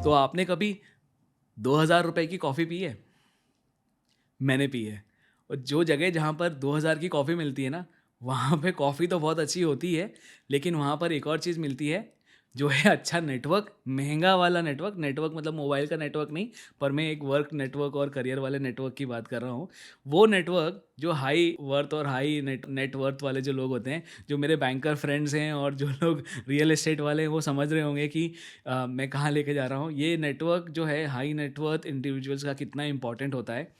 तो आपने कभी 2000 रुपए की कॉफ़ी पी है? मैंने पी है। और जो जगह जहाँ पर 2000 की कॉफ़ी मिलती है ना, वहाँ पे कॉफ़ी तो बहुत अच्छी होती है, लेकिन वहाँ पर एक और चीज़ मिलती है, जो है अच्छा नेटवर्क, महँगा वाला नेटवर्क। नेटवर्क मतलब मोबाइल का नेटवर्क नहीं, पर मैं एक वर्क नेटवर्क और करियर वाले नेटवर्क की बात कर रहा हूँ। वो नेटवर्क जो हाई वर्थ और हाई नेट वर्थ वाले जो लोग होते हैं, जो मेरे बैंकर फ्रेंड्स हैं और जो लोग रियल एस्टेट वाले हैं, वो समझ रहे होंगे कि मैं कहाँ लेके जा रहा हूँ। ये नेटवर्क जो है हाई नेट वर्थ इंडिविजुअल्स का कितना इम्पोर्टेंट होता है।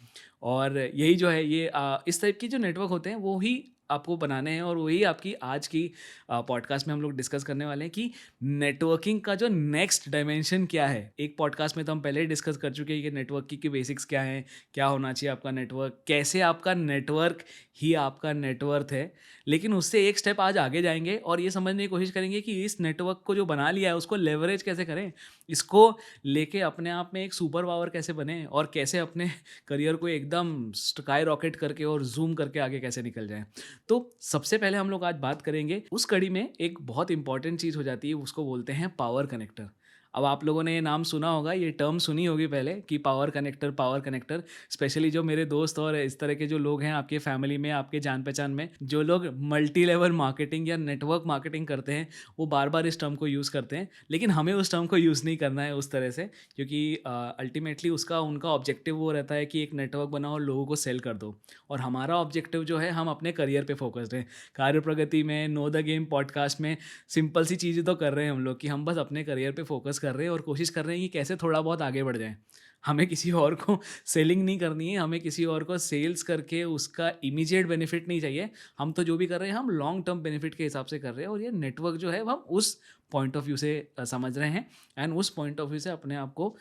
और यही जो है ये इस टाइप की जो नेटवर्क होते हैं वो ही आपको बनाने हैं, और वही आपकी आज की पॉडकास्ट में हम लोग डिस्कस करने वाले हैं कि नेटवर्किंग का जो नेक्स्ट डायमेंशन क्या है। एक पॉडकास्ट में तो हम पहले ही डिस्कस कर चुके हैं कि नेटवर्किंग की बेसिक्स क्या हैं, क्या होना चाहिए आपका नेटवर्क, कैसे आपका नेटवर्क ही आपका नेटवर्थ है। लेकिन उससे एक स्टेप आज आगे जाएंगे और ये समझने की कोशिश करेंगे कि इस नेटवर्क को जो बना लिया है उसको लेवरेज कैसे करें, इसको लेके अपने आप में एक सुपर पावर कैसे बने, और कैसे अपने करियर को एकदम स्काई रॉकेट करके और जूम करके आगे कैसे निकल जाएं। तो सबसे पहले हम लोग आज बात करेंगे, उस कड़ी में एक बहुत इंपॉर्टेंट चीज़ हो जाती है, उसको बोलते हैं पावर कनेक्टर। अब आप लोगों ने ये नाम सुना होगा, ये टर्म सुनी होगी पहले कि power connector, power connector. Specially जो मेरे दोस्त और इस तरह के जो लोग हैं आपके फैमिली में, आपके जान पहचान में, जो लोग मल्टी लेवल मार्केटिंग या नेटवर्क मार्केटिंग करते हैं, वो बार बार इस टर्म को यूज़ करते हैं। लेकिन हमें उस टर्म को यूज़ नहीं करना है उस तरह से, क्योंकि अल्टीमेटली उसका उनका ऑब्जेक्टिव वो रहता है कि एक नेटवर्क बनाओ और लोगों को सेल कर दो। और हमारा ऑब्जेक्टिव जो है, हम अपने करियर पे फोकस्ड हैं। कार्य प्रगति में, नो द गेम पॉडकास्ट में सिंपल सी चीज़ें तो कर रहे हैं हम लोग कि हम बस अपने करियर पे फोकस कर रहे हैं और कोशिश कर रहे हैं कि कैसे थोड़ा बहुत आगे बढ़ जाएं। हमें किसी और को सेलिंग नहीं करनी है, हमें किसी और को सेल्स करके उसका इमीडिएट बेनिफिट नहीं चाहिए। हम तो जो भी कर रहे हैं हम लॉन्ग टर्म बेनिफिट के हिसाब से कर रहे हैं, और ये नेटवर्क जो है वो हम उस पॉइंट ऑफ व्यू से समझ रहे हैं, एंड उस पॉइंट ऑफ व्यू से अपने आप को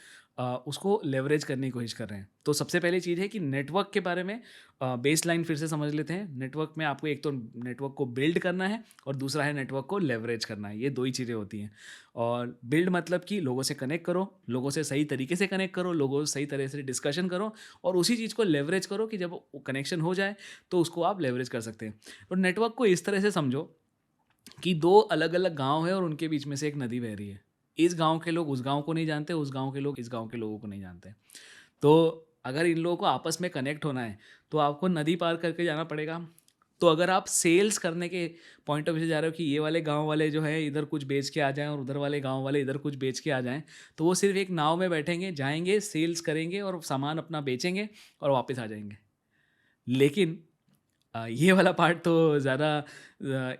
उसको लेवरेज करने की कोशिश कर रहे हैं। तो सबसे पहली चीज़ है कि नेटवर्क के बारे में बेस लाइन फिर से समझ लेते हैं। नेटवर्क में आपको एक तो नेटवर्क को बिल्ड करना है, और दूसरा है नेटवर्क को लेवरेज करना है। ये दो ही चीज़ें होती हैं। और बिल्ड मतलब कि लोगों से कनेक्ट करो, लोगों से सही तरीके से कनेक्ट करो, लोगों से सही तरह से डिस्कशन करो, और उसी चीज़ को लेवरेज करो कि जब वो कनेक्शन हो जाए तो उसको आप लेवरेज कर सकते हैं। और नेटवर्क को इस तरह से समझो कि दो अलग अलग गांव है और उनके बीच में से एक नदी बह रही है। इस गांव के लोग उस गांव को नहीं जानते, उस गांव के लोग इस गांव के लोगों को नहीं जानते। तो अगर इन लोगों को आपस में कनेक्ट होना है तो आपको नदी पार करके जाना पड़ेगा। तो अगर आप सेल्स करने के पॉइंट ऑफ व्यू से जा रहे हो कि ये वाले गांव वाले जो है इधर कुछ बेच के आ जाएं और उधर वाले गांव वाले इधर कुछ बेच के आ जाएं, तो वो सिर्फ एक नाव में बैठेंगे, जाएंगे, सेल्स करेंगे और सामान अपना बेचेंगे और वापस आ जाएंगे। लेकिन ये वाला पार्ट तो ज़्यादा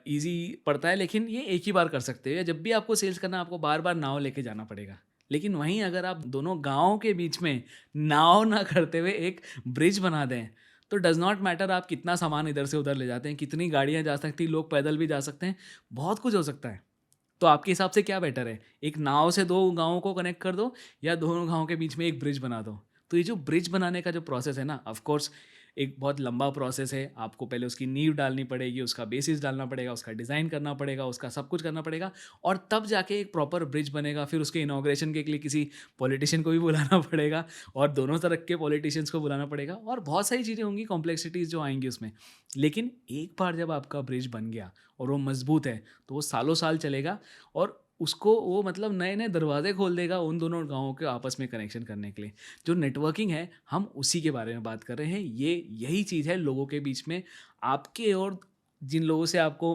ईज़ी पड़ता है, लेकिन ये एक ही बार कर सकते हो। या जब भी आपको सेल्स करना है आपको बार बार नाव लेके जाना पड़ेगा। लेकिन वहीं अगर आप दोनों गाँव के बीच में नाव ना करते हुए एक ब्रिज बना दें, तो डज़ नॉट मैटर आप कितना सामान इधर से उधर ले जाते हैं, कितनी गाड़ियाँ जा सकती, लोग पैदल भी जा सकते हैं, बहुत कुछ हो सकता है। तो आपके हिसाब से क्या बेटर है? एक नाव से दो गाँवों को कनेक्ट कर दो, या दोनों गाँव के बीच में एक ब्रिज बना दो। तो ये जो ब्रिज बनाने का जो प्रोसेस है ना, ऑफ कोर्स एक बहुत लंबा प्रोसेस है। आपको पहले उसकी नींव डालनी पड़ेगी, उसका बेसिस डालना पड़ेगा, उसका डिज़ाइन करना पड़ेगा, उसका सब कुछ करना पड़ेगा, और तब जाके एक प्रॉपर ब्रिज बनेगा। फिर उसके इनॉग्रेशन के लिए किसी पॉलिटिशियन को भी बुलाना पड़ेगा, और दोनों तरह के पॉलिटिशियंस को बुलाना पड़ेगा, और बहुत सारी चीज़ें होंगी, कॉम्प्लेक्सिटीज़ जो आएंगी उसमें। लेकिन एक बार जब आपका ब्रिज बन गया और वो मजबूत है, तो वो सालों साल चलेगा, और उसको वो मतलब नए नए दरवाजे खोल देगा उन दोनों गाँवों के आपस में कनेक्शन करने के लिए। जो नेटवर्किंग है, हम उसी के बारे में बात कर रहे हैं। ये यही चीज़ है लोगों के बीच में, आपके और जिन लोगों से आपको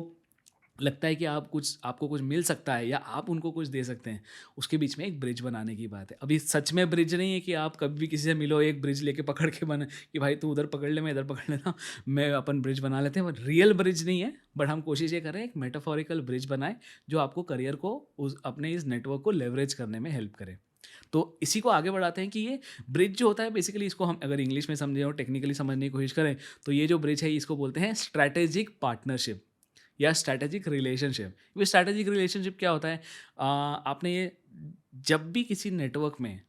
लगता है कि आपको कुछ मिल सकता है या आप उनको कुछ दे सकते हैं, उसके बीच में एक ब्रिज बनाने की बात है। अभी सच में ब्रिज नहीं है कि आप कभी भी किसी से मिलो, एक ब्रिज लेके पकड़ के बने कि भाई तू उधर पकड़ ले, मैं इधर पकड़ लेता हूँ, मैं अपन ब्रिज बना लेते हैं। बट रियल ब्रिज नहीं है, बट हम कोशिश ये कर रहे हैं एक मेटाफोरिकल ब्रिज बनाए जो आपको करियर को अपने इस नेटवर्क को लेवरेज करने में हेल्प करे। तो इसी को आगे बढ़ाते हैं कि ये ब्रिज जो होता है, बेसिकली इसको हम अगर इंग्लिश में समझें और टेक्निकली समझने की कोशिश करें, तो ये जो ब्रिज है इसको बोलते हैं स्ट्रैटेजिक पार्टनरशिप या स्ट्रैटेजिक रिलेशनशिप। ये स्ट्रैटेजिक रिलेशनशिप क्या होता है? आपने ये, जब भी किसी नेटवर्क में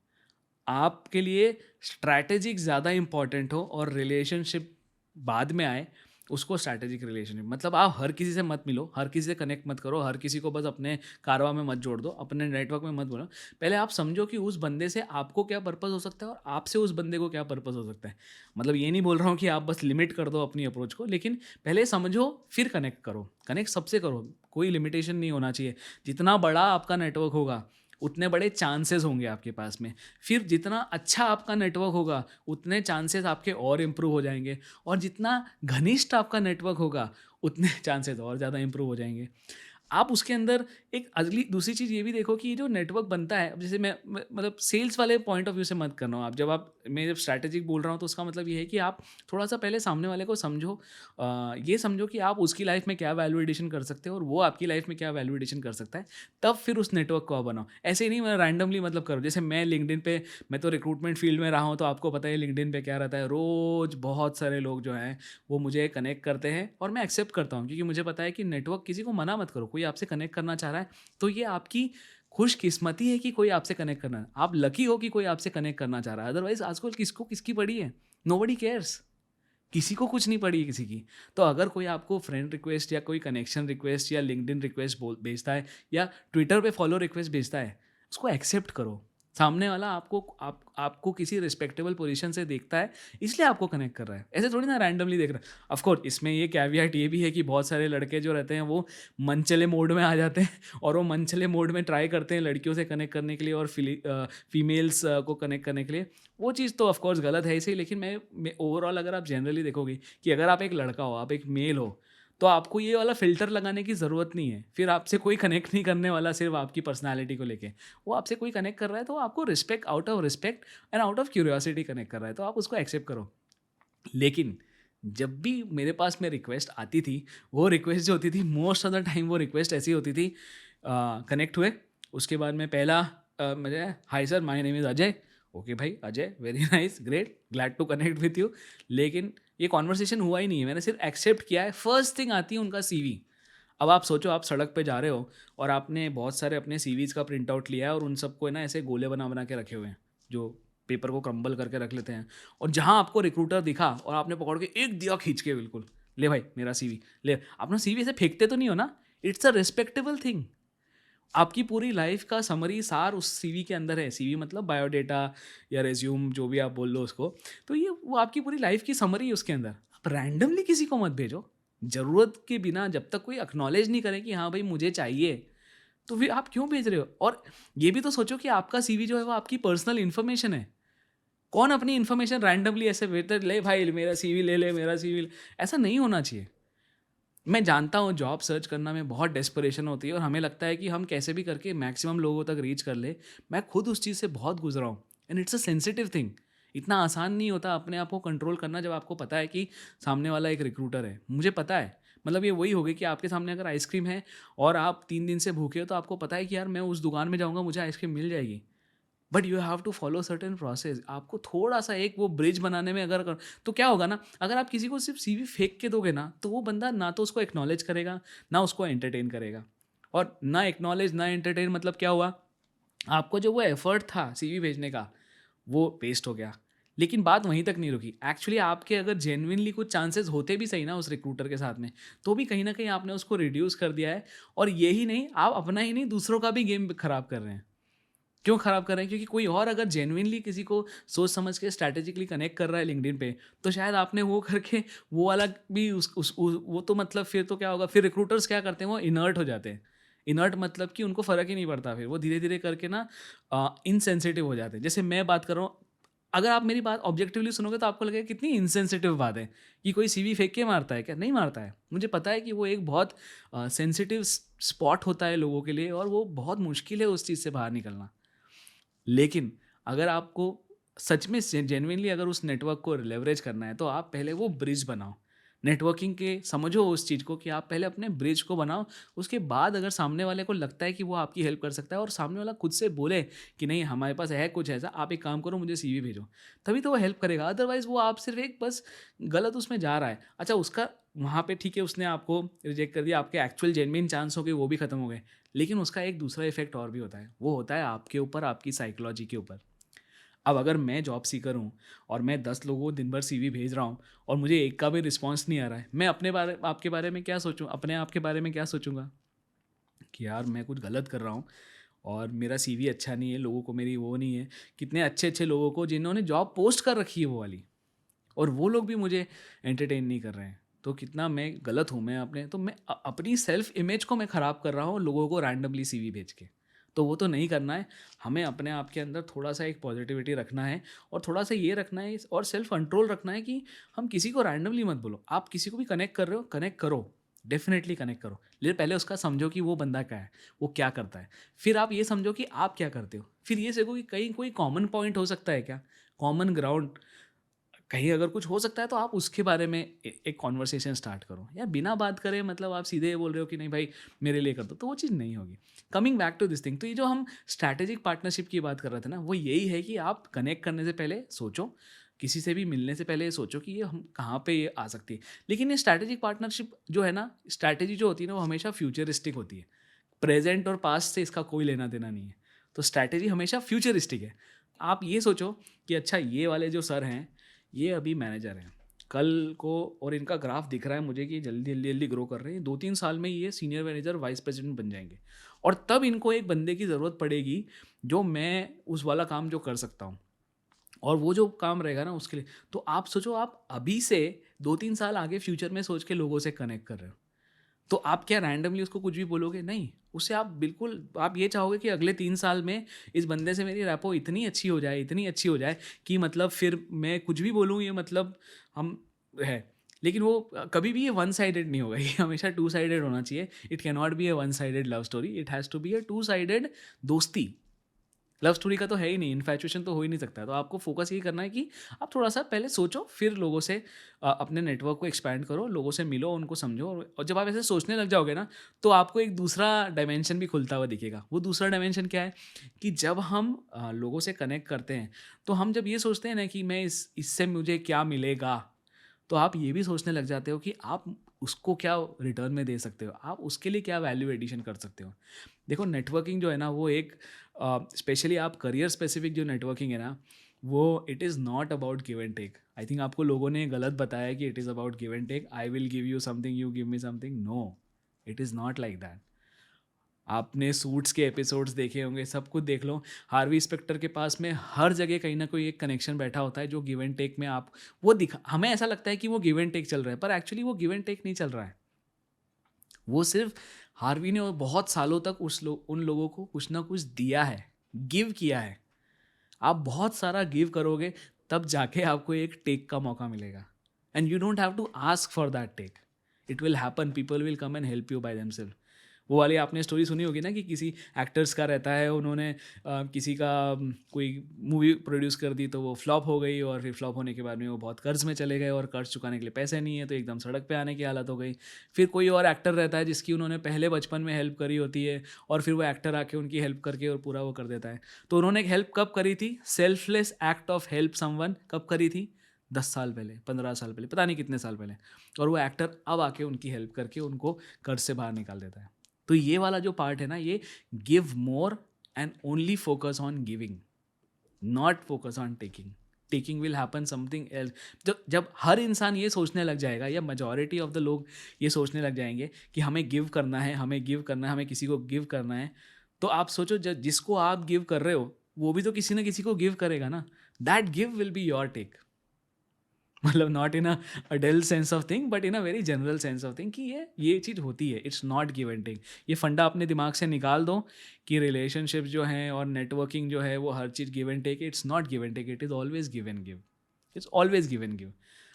आपके लिए स्ट्रैटेजिक ज़्यादा इम्पॉर्टेंट हो और रिलेशनशिप बाद में आए, उसको स्ट्रैटेजिक रिलेशनशिप मतलब आप हर किसी से मत मिलो, हर किसी से कनेक्ट मत करो, हर किसी को बस अपने कारवा में मत जोड़ दो, अपने नेटवर्क में मत बोलो। पहले आप समझो कि उस बंदे से आपको क्या पर्पस हो सकता है और आपसे उस बंदे को क्या पर्पस हो सकता है। मतलब ये नहीं बोल रहा हूँ कि आप बस लिमिट कर दो अपनी अप्रोच को, लेकिन पहले समझो फिर कनेक्ट करो। कनेक्ट सबसे करो, कोई लिमिटेशन नहीं होना चाहिए। जितना बड़ा आपका नेटवर्क होगा उतने बड़े चांसेस होंगे आपके पास में। फिर जितना अच्छा आपका नेटवर्क होगा, उतने चांसेस आपके और इम्प्रूव हो जाएँगे, और जितना घनिष्ठ आपका नेटवर्क होगा, उतने चांसेस और ज़्यादा इम्प्रूव हो जाएँगे। आप उसके अंदर एक अगली दूसरी चीज़ ये भी देखो कि ये जो नेटवर्क बनता है, अब जैसे मैं मतलब सेल्स वाले पॉइंट ऑफ व्यू से मत कर रहा हूँ। आप जब आप मैं जब स्ट्रैटेजिक बोल रहा हूँ, तो उसका मतलब ये है कि आप थोड़ा-सा पहले सामने वाले को समझो। ये समझो कि आप उसकी लाइफ़ में क्या वैल्यू एडिशन कर सकते हो और वो आपकी लाइफ़ में क्या वैल्यू एडिशन कर सकता है। तब फिर उस नेटवर्क को आप बनाओ। ऐसे ही नहीं मैं रैंडमली मतलब करो। जैसे मैं लिंक्डइन पे, मैं तो रिक्रूटमेंट फील्ड में रहा हूँ, तो आपको पता है लिंक्डइन पे क्या रहता है। रोज़ बहुत सारे लोग जो हैं वो मुझे कनेक्ट करते हैं, और मैं एक्सेप्ट करता हूँ, क्योंकि मुझे पता है कि नेटवर्क किसी को मना मत करो। कोई आपसे कनेक्ट करना चाह रहा है, तो ये आपकी खुशकिस्मती है कि कोई आपसे कनेक्ट करना है। आप लकी हो कि कोई आपसे कनेक्ट करना चाह रहा है, अदरवाइज़ आजकल किसको किसकी पड़ी है? Nobody cares. किसी को कुछ नहीं पड़ी है किसी की। तो अगर कोई आपको फ्रेंड रिक्वेस्ट या कोई कनेक्शन रिक्वेस्ट या लिंक्डइन रिक्वेस्ट भेजता है, या ट्विटर पे फॉलो रिक्वेस्ट भेजता है, उसको एक्सेप्ट करो। सामने वाला आपको किसी रिस्पेक्टेबल पोजीशन से देखता है, इसलिए आपको कनेक्ट कर रहा है। ऐसे थोड़ी ना रैंडमली देख रहा है। ऑफ कोर्स इसमें ये कैविएट ये भी है कि बहुत सारे लड़के जो रहते हैं वो मनचले मोड में आ जाते हैं और वो मनचले मोड में ट्राई करते हैं लड़कियों से कनेक्ट करने के लिए और फीमेल्स को कनेक्ट करने के लिए। वो चीज़ तो ऑफ कोर्स गलत है इसे, लेकिन मैं ओवरऑल अगर आप जनरली देखोगे कि अगर आप एक लड़का हो, आप एक मेल हो, तो आपको ये वाला फ़िल्टर लगाने की ज़रूरत नहीं है। फिर आपसे कोई कनेक्ट नहीं करने वाला सिर्फ़ आपकी पर्सनैलिटी को लेके। वो आपसे कोई कनेक्ट कर रहा है, तो आपको respect, out of respect and out of curiosity connect कर रहा है, तो आप उसको एक्सेप्ट करो। लेकिन जब भी मेरे पास में रिक्वेस्ट आती थी, वो रिक्वेस्ट जो होती थी मोस्ट ऑफ द टाइम वो रिक्वेस्ट ऐसी होती थी, कनेक्ट हुए, उसके बाद में पहला मुझे, hi sir my name is Ajay. Okay भाई Ajay, very nice, great, glad to connect with you. लेकिन ये कॉन्वर्सेशन हुआ ही नहीं है, मैंने सिर्फ एक्सेप्ट किया है। फर्स्ट थिंग आती है उनका सीवी। अब आप सोचो, आप सड़क पे जा रहे हो और आपने बहुत सारे अपने सीवीज़ का प्रिंट आउट लिया है, और उन सबको ना ऐसे गोले बना बना के रखे हुए हैं, जो पेपर को क्रम्बल करके रख लेते हैं। और जहाँ आपको रिक्रूटर दिखा और आपने पकड़ के एक दिया खींच के, बिल्कुल, ले भाई मेरा सीवी ले। अपना सीवी ऐसे फेंकते तो नहीं हो ना? It's a respectable thing. आपकी पूरी लाइफ का समरी सार उस सीवी के अंदर है। सीवी मतलब बायोडेटा या रेज्यूम, जो भी आप बोल लो उसको। तो ये वो आपकी पूरी लाइफ की समरी है उसके अंदर। आप रैंडमली किसी को मत भेजो ज़रूरत के बिना। जब तक कोई एक्नॉलेज नहीं करे कि हाँ भाई मुझे चाहिए, तो फिर आप क्यों भेज रहे हो? और ये भी तो सोचो कि आपका सीवी जो है वो आपकी पर्सनल इन्फॉर्मेशन है। कौन अपनी इन्फॉर्मेशन रैंडमली ऐसे भेजता है, ले भाई मेरा सीवी ले ले, मेरा सीवी ले। ऐसा नहीं होना चाहिए। मैं जानता हूँ जॉब सर्च करना में बहुत डेस्परेशन होती है, और हमें लगता है कि हम कैसे भी करके मैक्सिमम लोगों तक रीच कर ले। मैं खुद उस चीज़ से बहुत गुजरा हूँ, and it's a sensitive thing. इतना आसान नहीं होता अपने आप को कंट्रोल करना, जब आपको पता है कि सामने वाला एक रिक्रूटर है। मुझे पता है, मतलब ये वही हो गई कि आपके सामने अगर आइसक्रीम है और आप 3 दिन से भूखे हो, तो आपको पता है कि यार मैं उस दुकान में जाऊँगा, मुझे आइसक्रीम मिल जाएगी। But you have to follow certain process. आपको थोड़ा सा एक वो ब्रिज बनाने में अगर तो क्या होगा ना, अगर आप किसी को सिर्फ सीवी फेंक के दोगे ना, तो वो बंदा ना तो उसको एक्नॉलेज करेगा, ना उसको एंटरटेन करेगा। और ना एक्नॉलेज ना एंटरटेन मतलब क्या हुआ, आपको जो वो एफर्ट था सीवी भेजने का, वो वेस्ट हो गया। लेकिन बात वहीं तक नहीं रुकी। एक्चुअली आपके अगर जेन्युइनली कुछ चांसेस होते भी सही ना उस रिक्रूटर के साथ में, तो भी कहीं ना कहीं आपने उसको रिड्यूस कर दिया है। और यही नहीं, आप अपना ही नहीं दूसरों का भी गेम खराब कर रहे हैं। क्यों खराब कर रहे हैं? क्योंकि कोई और अगर जेन्युइनली किसी को सोच समझ के स्ट्रैटेजिकली कनेक्ट कर रहा है लिंक्डइन पे, तो शायद आपने वो करके वो वाला भी वो तो मतलब फिर तो क्या होगा, फिर रिक्रूटर्स क्या करते हैं, वो इनर्ट हो जाते हैं। इनर्ट मतलब कि उनको फ़र्क ही नहीं पड़ता, फिर वो धीरे धीरे करके ना इनसेंसिटिव हो जाते हैं। जैसे मैं बात कर रहा हूँ, अगर आप मेरी बात ऑब्जेक्टिवली सुनोगे तो आपको लगेगा कितनी इनसेंसिटिव बात है, कि कोई सीवी फेंक के मारता है क्या? नहीं मारता है। मुझे पता है कि वो एक बहुत सेंसिटिव स्पॉट होता है लोगों के लिए, और वो बहुत मुश्किल है उस चीज़ से बाहर निकलना। लेकिन अगर आपको सच में जेन्युइनली अगर उस नेटवर्क को लेवरेज करना है, तो आप पहले वो ब्रिज बनाओ। नेटवर्किंग के समझो उस चीज़ को कि आप पहले अपने ब्रिज को बनाओ। उसके बाद अगर सामने वाले को लगता है कि वो आपकी हेल्प कर सकता है, और सामने वाला खुद से बोले कि नहीं हमारे पास है कुछ ऐसा, आप एक काम करो मुझे सीवी भेजो, तभी तो वो हेल्प करेगा। अदरवाइज़ वो आप सिर्फ एक बस गलत उसमें जा रहा है। अच्छा, उसका वहाँ पे ठीक है, उसने आपको रिजेक्ट कर दिया, आपके एक्चुअल जेन्युइन चांस हो गए वो भी खत्म हो गए। लेकिन उसका एक दूसरा इफेक्ट और भी होता है, वो होता है आपके ऊपर, आपकी साइकोलॉजी के ऊपर। अब अगर मैं जॉब सीकर हूँ और मैं 10 लोगों को दिन भर सीवी भेज रहा हूँ, और मुझे एक का भी रिस्पॉन्स नहीं आ रहा है, मैं अपने बारे आपके बारे में क्या सोचूं, अपने आप के बारे में क्या सोचूंगा कि यार मैं कुछ गलत कर रहा हूँ, और मेरा सीवी अच्छा नहीं है, लोगों को मेरी वो नहीं है। कितने अच्छे अच्छे लोगों को जिन्होंने जॉब पोस्ट कर रखी है वो वाली, और वो लोग भी मुझे एंटरटेन नहीं कर रहे हैं, तो कितना मैं गलत हूँ। मैं अपने तो मैं अपनी सेल्फ इमेज को मैं ख़राब कर रहा हूँ लोगों को रैंडमली सीवी भेज के। तो वो तो नहीं करना है। हमें अपने आप के अंदर थोड़ा सा एक पॉजिटिविटी रखना है और थोड़ा सा ये रखना है और सेल्फ कंट्रोल रखना है कि हम किसी को रैंडमली मत बोलो। आप किसी को भी कनेक्ट कर रहे हो, कनेक्ट करो, डेफिनेटली कनेक्ट करो, लेकिन पहले उसका समझो कि वो बंदा क्या है, वो क्या करता है। फिर आप ये समझो कि आप क्या करते हो, फिर ये सीखो कि कहीं कोई कॉमन पॉइंट हो सकता है क्या, कॉमन ग्राउंड कहीं अगर कुछ हो सकता है तो आप उसके बारे में एक कॉन्वर्सेशन स्टार्ट करो। या बिना बात करे मतलब आप सीधे ये बोल रहे हो कि नहीं भाई मेरे लिए कर दो, तो वो चीज़ नहीं होगी। Coming back to this thing, तो ये जो हम स्ट्रैटेजिक पार्टनरशिप की बात कर रहे थे ना, वो यही है कि आप कनेक्ट करने से पहले सोचो, किसी से भी मिलने से पहले सोचो कि ये हम कहाँ पे ये आ सकती है। लेकिन ये स्ट्रैटेजिक पार्टनरशिप जो है ना, स्ट्रैटेजी जो होती है ना, वो हमेशा फ्यूचरिस्टिक होती है। प्रेजेंट और पास्ट से इसका कोई लेना देना नहीं है। तो स्ट्रैटेजी हमेशा फ्यूचरिस्टिक है। आप ये सोचो कि अच्छा ये वाले जो सर हैं, ये अभी मैनेजर हैं, कल को और इनका ग्राफ दिख रहा है मुझे कि जल्दी जल्दी जल्दी ग्रो कर रहे हैं, 2-3 साल में ये सीनियर मैनेजर वाइस प्रेसिडेंट बन जाएंगे। और तब इनको एक बंदे की ज़रूरत पड़ेगी जो मैं उस वाला काम जो कर सकता हूँ, और वो जो काम रहेगा ना उसके लिए। तो आप सोचो, आप अभी से 2-3 साल आगे फ्यूचर में सोच के लोगों से कनेक्ट कर रहे हो। तो आप क्या रैंडमली उसको कुछ भी बोलोगे? नहीं। उससे आप बिल्कुल आप ये चाहोगे कि अगले 3 साल में इस बंदे से मेरी रैपो इतनी अच्छी हो जाए, इतनी अच्छी हो जाए कि मतलब फिर मैं कुछ भी बोलूँ ये मतलब हम है। लेकिन वो कभी भी ये वन साइडेड नहीं होगा, ये हमेशा टू साइडेड होना चाहिए। It can not be a one sided love story, it has to be a two sided दोस्ती। लव स्टोरी का तो है ही नहीं, इन्फैचुएशन तो हो ही नहीं सकता। तो आपको फोकस ये करना है कि आप थोड़ा सा पहले सोचो, फिर लोगों से अपने नेटवर्क को एक्सपैंड करो, लोगों से मिलो, उनको समझो। और जब आप ऐसे सोचने लग जाओगे ना, तो आपको एक दूसरा डायमेंशन भी खुलता हुआ दिखेगा। वो दूसरा डायमेंशन क्या है कि जब हम लोगों से कनेक्ट करते हैं, तो हम जब ये सोचते हैं ना कि मैं इससे मुझे क्या मिलेगा, तो आप ये भी सोचने लग जाते हो कि आप उसको क्या रिटर्न में दे सकते हो, आप उसके लिए क्या वैल्यू एडिशन कर सकते हो। देखो नेटवर्किंग जो है ना, वो एक स्पेशली आप करियर स्पेसिफिक जो नेटवर्किंग है ना, वो it is not about give and take. I think आपको लोगों ने गलत बताया कि it is about give and take, I will give you something, you give me something. No, it is not like that. आपने सूट्स के episodes देखे होंगे, सब कुछ देख लो, हार्वी स्पेक्टर के पास में हर जगह कहीं ना कोई एक कनेक्शन बैठा होता है जो गिव एंड टेक में आप वो दिखा, हमें ऐसा लगता है कि वो गिव एंड टेक चल रहा है, पर एक्चुअली वो गिव एंड टेक नहीं चल रहा है। वो सिर्फ हार्वी ने और बहुत सालों तक उन लोगों को कुछ ना कुछ दिया है, गिव किया है। आप बहुत सारा गिव करोगे तब जाके आपको एक टेक का मौका मिलेगा। And you don't have to ask for that take, it will happen, people will come and help you by themselves. वो वाली आपने स्टोरी सुनी होगी ना कि किसी एक्टर्स का रहता है, उन्होंने किसी का कोई मूवी प्रोड्यूस कर दी तो वो फ्लॉप हो गई, और फिर फ्लॉप होने के बाद में वो बहुत कर्ज में चले गए और कर्ज चुकाने के लिए पैसे नहीं है, तो एकदम सड़क पे आने की हालत हो गई। फिर कोई और एक्टर रहता है जिसकी उन्होंने पहले बचपन में हेल्प करी होती है, और फिर वो एक्टर आके उनकी हेल्प करके और पूरा वो कर देता है। तो उन्होंने एक हेल्प कब करी थी, selfless act of help someone, कब करी थी? 10 साल पहले, 15 साल पहले, पता नहीं कितने साल पहले। और वो एक्टर अब आके उनकी हेल्प करके उनको कर्ज से बाहर निकाल देता है। तो ये वाला जो पार्ट है ना, ये give more and only focus on giving, not focus on taking. Taking will happen something else. जब हर इंसान ये सोचने लग जाएगा, या मेजॉरिटी ऑफ द लोग ये सोचने लग जाएंगे कि हमें गिव करना है, हमें गिव करना है, हमें किसी को गिव करना है, तो आप सोचो जिसको आप गिव कर रहे हो वो भी तो किसी ना किसी को गिव करेगा ना। That give will be your take. मतलब not in a dull sense of thing, but in a very general sense of thing कि ये चीज़ होती है, it's not give and take. ये फंडा अपने दिमाग से निकाल दो कि रिलेशनशिप जो है और नेटवर्किंग जो है वो हर चीज़ give and take. It's not give and take, it is always give and give. It's always give and give.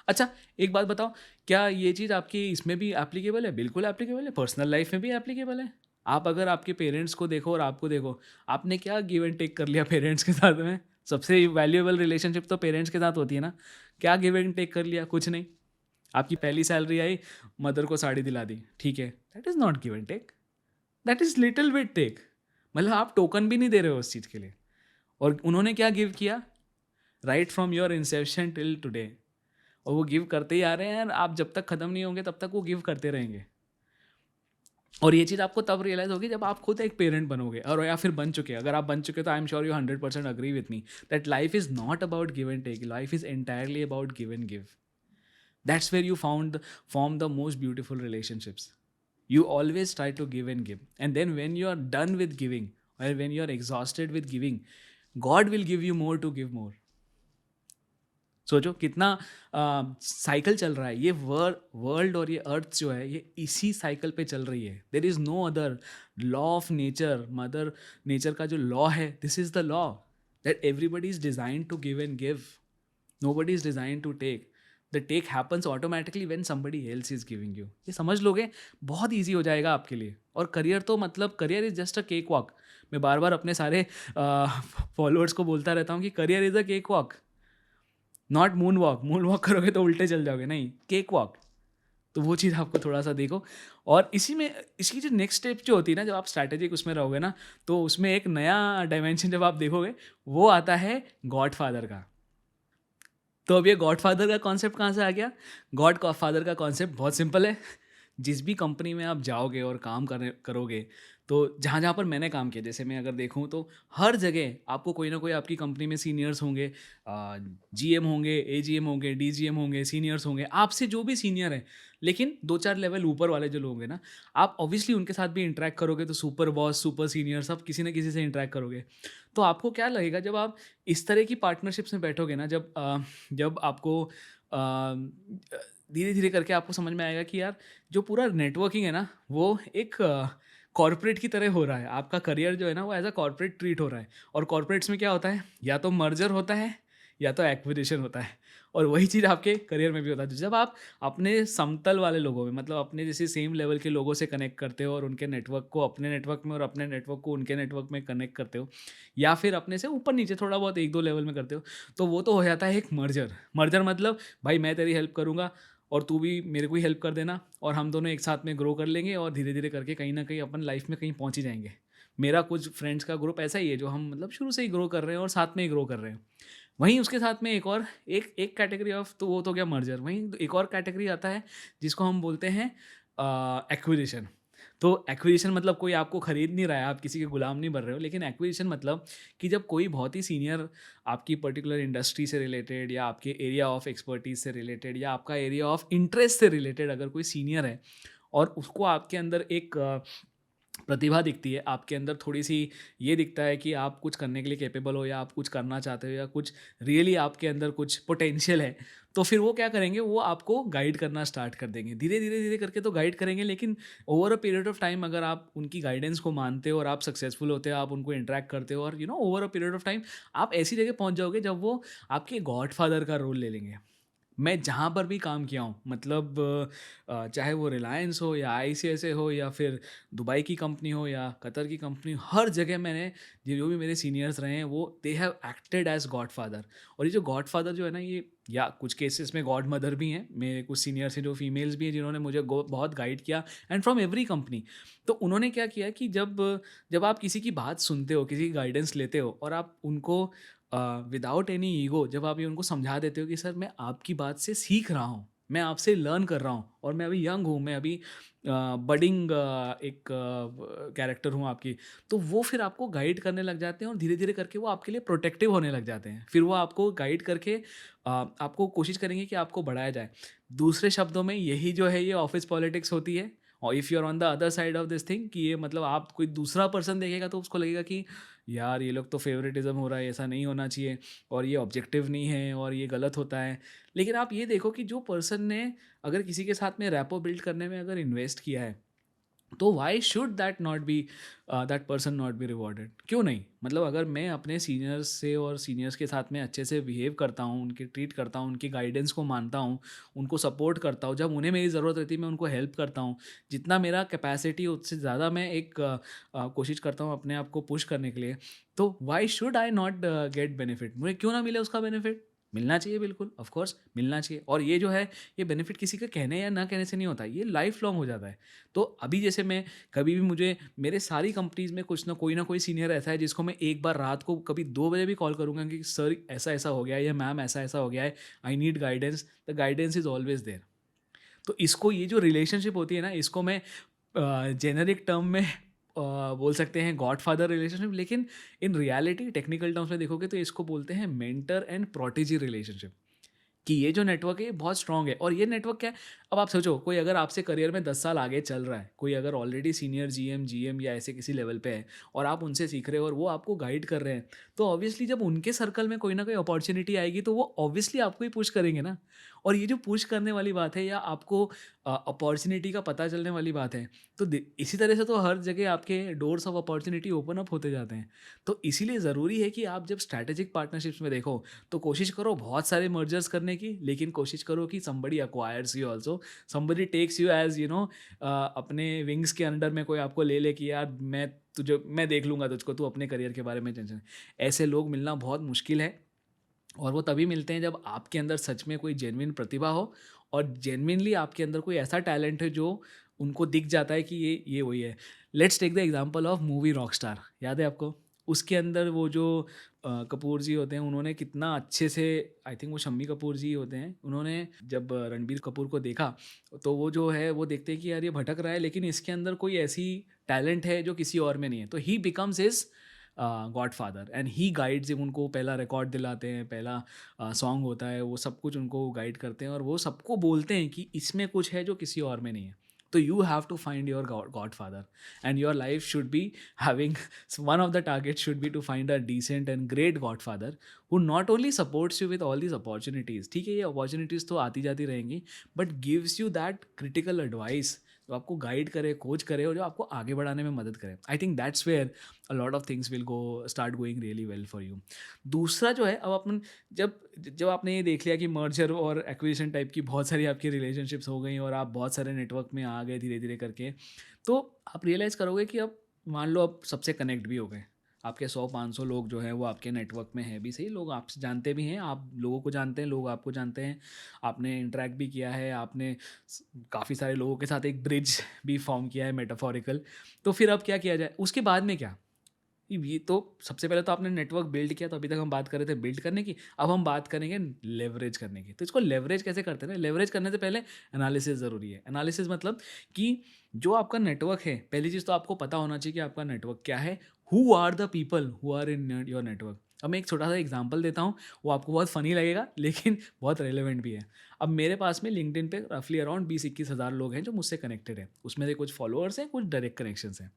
अच्छा, एक बात बताओ, क्या ये चीज़ आपकी इसमें भी एप्लीकेबल है? बिल्कुल एप्लीकेबल है, पर्सनल लाइफ में भी एप्लीकेबल है। आप अगर आपके पेरेंट्स को देखो और आपको देखो, आपने क्या गिव एंड टेक कर लिया पेरेंट्स के साथ में? सबसे वैल्यूएबल रिलेशनशिप तो पेरेंट्स के साथ होती है ना। क्या गिव एंड टेक कर लिया? कुछ नहीं। आपकी पहली सैलरी आई, मदर को साड़ी दिला दी, ठीक है, that is not give and take, that is little bit take. मतलब आप टोकन भी नहीं दे रहे हो उस चीज़ के लिए। और उन्होंने क्या गिव किया? Right from your Inception till today. और वो गिव करते ही आ रहे हैं, आप जब तक ख़त्म नहीं होंगे तब तक वो गिव करते रहेंगे। और ये चीज़ आपको तब रियलाइज़ होगी जब आप खुद एक पेरेंट बनोगे, और या फिर बन चुके। अगर आप बन चुके तो I am sure you 100% agree with me that life is not about give and take, life is entirely about give and give. That's where you form the most beautiful relationships. You always try to give and give. And then when you are done with giving, or when you are exhausted with giving, God will give you more to give more. सोचो कितना cycle चल रहा है, ये world और ये अर्थ जो है ये इसी साइकिल पे चल रही है। There is no other law of nature, mother nature का जो लॉ है, this is the law that everybody is design to give and give, nobody is designed to take. The take happens automatically when somebody else is giving you. ये समझ लोगे बहुत easy हो जाएगा आपके लिए। और करियर तो मतलब career is just a cake walk. मैं बार बार अपने सारे फॉलोअर्स को बोलता रहता हूँ कि career is a cake walk, not moon walk. Moon walk करोगे तो उल्टे चल जाओगे, नहीं, केक वॉक। तो वो चीज़ आपको थोड़ा सा देखो। और इसी में इसकी जो नेक्स्ट स्टेप जो होती है ना, जब आप स्ट्रैटेजिक उसमें रहोगे ना, तो उसमें एक नया डायमेंशन जब आप देखोगे वो आता है गॉड फादर का। तो अब ये गॉडफादर का कॉन्सेप्ट कहाँ से आ गया? गॉड फादर का कॉन्सेप्ट बहुत सिंपल है। जिस भी कंपनी में आप जाओगे और काम करोगे, तो जहाँ जहाँ पर मैंने काम किया, जैसे मैं अगर देखूँ तो हर जगह आपको कोई ना कोई आपकी कंपनी में सीनियर्स होंगे, जीएम होंगे, एजीएम होंगे, डीजीएम होंगे, सीनियर्स होंगे, आपसे जो भी सीनियर है। लेकिन 2-4 लेवल ऊपर वाले जो लोग हैं ना, आप ऑब्वियसली उनके साथ भी इंटरेक्ट करोगे, तो सुपर बॉस, सुपर सीनियर, सब किसी न किसी से इंटरेक्ट करोगे। तो आपको क्या लगेगा जब आप इस तरह की पार्टनरशिप्स में बैठोगे ना, जब आपको धीरे धीरे करके आपको समझ में आएगा कि यार जो पूरा नेटवर्किंग है ना, वो एक कॉर्पोरेट की तरह हो रहा है। आपका करियर जो है ना, वो एज अ कॉर्पोरेट ट्रीट हो रहा है। और कॉर्पोरेट्स में क्या होता है, या तो मर्जर होता है या तो एक्विजिशन होता है। और वही चीज़ आपके करियर में भी होता है। तो जब आप अपने समतल वाले लोगों में, मतलब अपने जैसे सेम लेवल के लोगों से कनेक्ट करते हो और उनके नेटवर्क को अपने नेटवर्क में और अपने नेटवर्क को उनके नेटवर्क में कनेक्ट करते हो, या फिर अपने से ऊपर नीचे थोड़ा बहुत 1-2 लेवल में करते हो, तो वो तो हो जाता है एक मर्जर। मर्जर मतलब भाई मैं तेरी हेल्प करूँगा और तू भी मेरे को ही हेल्प कर देना, और हम दोनों एक साथ में ग्रो कर लेंगे और धीरे धीरे करके कहीं ना कहीं अपन लाइफ में कहीं पहुँच ही जाएंगे। मेरा कुछ फ्रेंड्स का ग्रुप ऐसा ही है जो हम मतलब शुरू से ही ग्रो कर रहे हैं और साथ में ही ग्रो कर रहे हैं। वहीं उसके साथ में एक और एक एक कैटेगरी ऑफ, तो वो तो गया मर्जर। वहीं एक और कैटेगरी आता है जिसको हम बोलते हैं एक्विजिशन। तो एक्विजिशन मतलब कोई आपको खरीद नहीं रहा है, आप किसी के गुलाम नहीं बन रहे हो, लेकिन एक्विजिशन मतलब कि जब कोई बहुत ही सीनियर आपकी पर्टिकुलर इंडस्ट्री से रिलेटेड या आपके एरिया ऑफ एक्सपर्टीज से रिलेटेड या आपका एरिया ऑफ इंटरेस्ट से रिलेटेड अगर कोई सीनियर है और उसको आपके अंदर एक प्रतिभा दिखती है, आपके अंदर थोड़ी-सी ये दिखता है कि आप कुछ करने के लिए कैपेबल हो या आप कुछ करना चाहते हो या कुछ रियली आपके अंदर कुछ पोटेंशियल है, तो फिर वो क्या करेंगे, वो आपको गाइड करना स्टार्ट कर देंगे। धीरे-धीरे करके तो गाइड करेंगे, लेकिन over a period of time अगर आप उनकी गाइडेंस को मानते हो और आप सक्सेसफुल होते हो, आप उनको इंटरैक्ट करते हो और over a period of time आप ऐसी जगह पहुँच जाओगे जब वो आपके गॉडफ़ादर का रोल ले लेंगे। मैं जहाँ पर भी काम किया हूँ, मतलब चाहे वो रिलायंस हो या आईसीआईसीआई हो या फिर दुबई की कंपनी हो या कतर की कंपनी हो, हर जगह मैंने जो भी मेरे सीनियर्स रहे हैं वो they have acted as godfather. और ये जो गॉड फादर जो है ना, ये या कुछ केसेस में गॉड मदर भी हैं। मेरे कुछ सीनियर्स हैं जो फीमेल्स भी हैं जिन्होंने मुझे बहुत गाइड किया, एंड फ्रॉम एवरी कंपनी। तो उन्होंने क्या किया कि जब जब आप किसी की बात सुनते हो, किसी की गाइडेंस लेते हो और आप उनको विदाउट एनी ईगो जब आप ये उनको समझा देते हो कि सर मैं आपकी बात से सीख रहा हूँ, मैं आपसे लर्न कर रहा हूँ और मैं अभी यंग हूँ, मैं अभी बडिंग एक कैरेक्टर हूँ आपकी, तो वो फिर आपको गाइड करने लग जाते हैं और धीरे धीरे करके वो आपके लिए प्रोटेक्टिव होने लग जाते हैं। फिर वो आपको गाइड करके आपको कोशिश करेंगे कि आपको बढ़ाया जाए। दूसरे शब्दों में यही जो है ये ऑफिस पॉलिटिक्स होती है। और if you are on the other side of this thing, कि ये मतलब आप कोई दूसरा पर्सन देखेगा तो उसको लगेगा कि यार ये लोग तो फेवरेटिज्म हो रहा है, ऐसा नहीं होना चाहिए और ये ऑब्जेक्टिव नहीं है और ये गलत होता है। लेकिन आप ये देखो कि जो पर्सन ने अगर किसी के साथ में रैपो बिल्ड करने में अगर इन्वेस्ट किया है, तो why should that not be that person not be rewarded? क्यों नहीं? मतलब अगर मैं अपने सीनियर्स से और सीनियर्स के साथ में अच्छे से बिहेव करता हूँ, उनकी ट्रीट करता हूँ, उनकी गाइडेंस को मानता हूँ, उनको सपोर्ट करता हूँ, जब उन्हें मेरी ज़रूरत रहती है मैं उनको हेल्प करता हूँ, जितना मेरा कैपेसिटी उससे ज़्यादा मैं एक कोशिश करता हूँ अपने आप को पुश करने के लिए, तो why should I not get benefit? मुझे क्यों ना मिले उसका बेनिफिट? मिलना चाहिए, बिल्कुल, ऑफ कोर्स मिलना चाहिए। और ये जो है, ये बेनिफिट किसी का कहने या ना कहने से नहीं होता, ये लाइफ लॉन्ग हो जाता है। तो अभी जैसे मैं कभी भी, मुझे मेरे सारी कंपनीज़ में कुछ ना कोई सीनियर ऐसा है जिसको मैं एक बार रात को कभी 2 बजे भी कॉल करूँगा कि सर ऐसा ऐसा हो गया है या मैम ऐसा ऐसा हो गया है, I need guidance. The guidance is always there. तो इसको, ये जो रिलेशनशिप होती है ना, इसको मैं जेनेरिक टर्म में बोल सकते हैं गॉड फादर रिलेशनशिप, लेकिन इन रियलिटी टेक्निकल टर्म्स में देखोगे तो इसको बोलते हैं मेंटर एंड प्रोटेजी रिलेशनशिप। कि ये जो नेटवर्क है ये बहुत स्ट्रांग है। और ये नेटवर्क क्या है, अब आप सोचो कोई अगर आपसे करियर में 10 साल आगे चल रहा है, कोई अगर ऑलरेडी सीनियर जीएम या ऐसे किसी लेवल पे है और आप उनसे सीख रहे हो और वो आपको गाइड कर रहे हैं, तो ऑब्वियसली जब उनके सर्कल में कोई ना कोई अपॉर्चुनिटी आएगी तो वो ऑब्वियसली आपको ही पुश करेंगे ना। और ये जो पुश करने वाली बात है या आपको अपॉर्चुनिटी का पता चलने वाली बात है, तो इसी तरह से तो हर जगह आपके doors of opportunity open up होते जाते हैं। तो इसीलिए ज़रूरी है कि आप जब स्ट्रैटेजिक पार्टनरशिप्स में देखो तो कोशिश करो बहुत सारे मर्जर्स करने की, लेकिन कोशिश करो कि somebody acquires you also, somebody takes you as अपने विंग्स के अंडर में कोई आपको ले ले कि यार मैं देख लूँगा तुझको, तू अपने करियर के बारे में टेंशन। ऐसे लोग मिलना बहुत मुश्किल है और वो तभी मिलते हैं जब आपके अंदर सच में कोई जेन्युइन प्रतिभा हो और जेन्युइनली आपके अंदर कोई ऐसा टैलेंट है जो उनको दिख जाता है कि ये वही है। Let's take the example of movie Rockstar, याद है आपको? उसके अंदर वो जो कपूर जी होते हैं, उन्होंने कितना अच्छे से, आई थिंक वो शम्मी कपूर जी होते हैं, उन्होंने जब रणबीर कपूर को देखा तो वो जो है वो देखते हैं कि यार ये भटक रहा है लेकिन इसके अंदर कोई ऐसी टैलेंट है जो किसी और में नहीं है, तो ही becomes his God father and he guides him. उनको पहला रिकॉर्ड दिलाते हैं, पहला सॉन्ग होता है, वो सब कुछ उनको गाइड करते हैं और वो सबको बोलते हैं कि इसमें कुछ है जो किसी और में नहीं है। तो you have to find your godfather and your life should be having, one of the target should be to find a decent and great godfather who not only supports you with all these opportunities. ठीक है, ये opportunities तो आती जाती रहेंगी, but gives you that critical advice जो आपको guide करे, कोच करे और जो आपको आगे बढ़ाने में मदद करे। I think that's where a lot of things will go start going really well for you. दूसरा जो है, अब अपन जब जब आपने ये देख लिया कि मर्जर और एक्विजिशन टाइप की बहुत सारी आपकी रिलेशनशिप्स हो गई और आप बहुत सारे नेटवर्क में आ गए धीरे धीरे करके, तो आप रियलाइज़ करोगे कि अब मान लो आप सबसे कनेक्ट भी हो गए, आपके 100-500 लोग जो हैं वो आपके नेटवर्क में हैं भी सही, लोग आपसे जानते भी हैं, आप लोगों को जानते हैं, लोग आपको जानते हैं, आपने इंटरेक्ट भी किया है, आपने काफ़ी सारे लोगों के साथ एक ब्रिज भी फॉर्म किया है मेटाफोरिकल। तो फिर अब क्या किया जाए, उसके बाद में क्या? ये तो सबसे पहले तो आपने नेटवर्क बिल्ड किया, तो अभी तक हम बात कर रहे थे बिल्ड करने की, अब हम बात करेंगे लेवरेज करने की। तो इसको लेवरेज कैसे करते हैं ना, लेवरेज करने से पहले एनालिसिस ज़रूरी है। एनालिसिस मतलब कि जो आपका नेटवर्क है, पहली चीज़ तो आपको पता होना चाहिए कि आपका नेटवर्क क्या है, who are the people who are in your network. अब मैं एक छोटा सा एग्जाम्पल देता हूँ, वो आपको बहुत फ़नी लगेगा लेकिन बहुत रेलिवेंट भी है। अब मेरे पास में लिंक्डइन पे रफली अराउंड 20-21 हज़ार लोग हैं जो मुझसे कनेक्टेड हैं, उसमें से कुछ फॉलोअर्स हैं, कुछ डायरेक्ट कनेक्शंस हैं।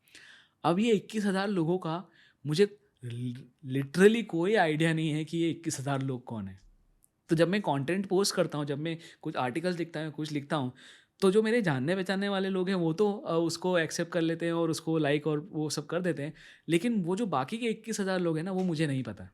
अब ये 21,000 लोगों का मुझे लिटरली कोई आइडिया नहीं है कि ये 21,000 लोग कौन है। तो जब मैं कंटेंट पोस्ट करता हूँ, जब मैं कुछ आर्टिकल्स लिखता हूँ, कुछ लिखता हूँ, तो जो मेरे जानने पहचानने वाले लोग हैं वो तो उसको एक्सेप्ट कर लेते हैं और उसको लाइक और वो सब कर देते हैं, लेकिन वो जो बाकी के 21,000 लोग हैं ना, वो मुझे नहीं पता।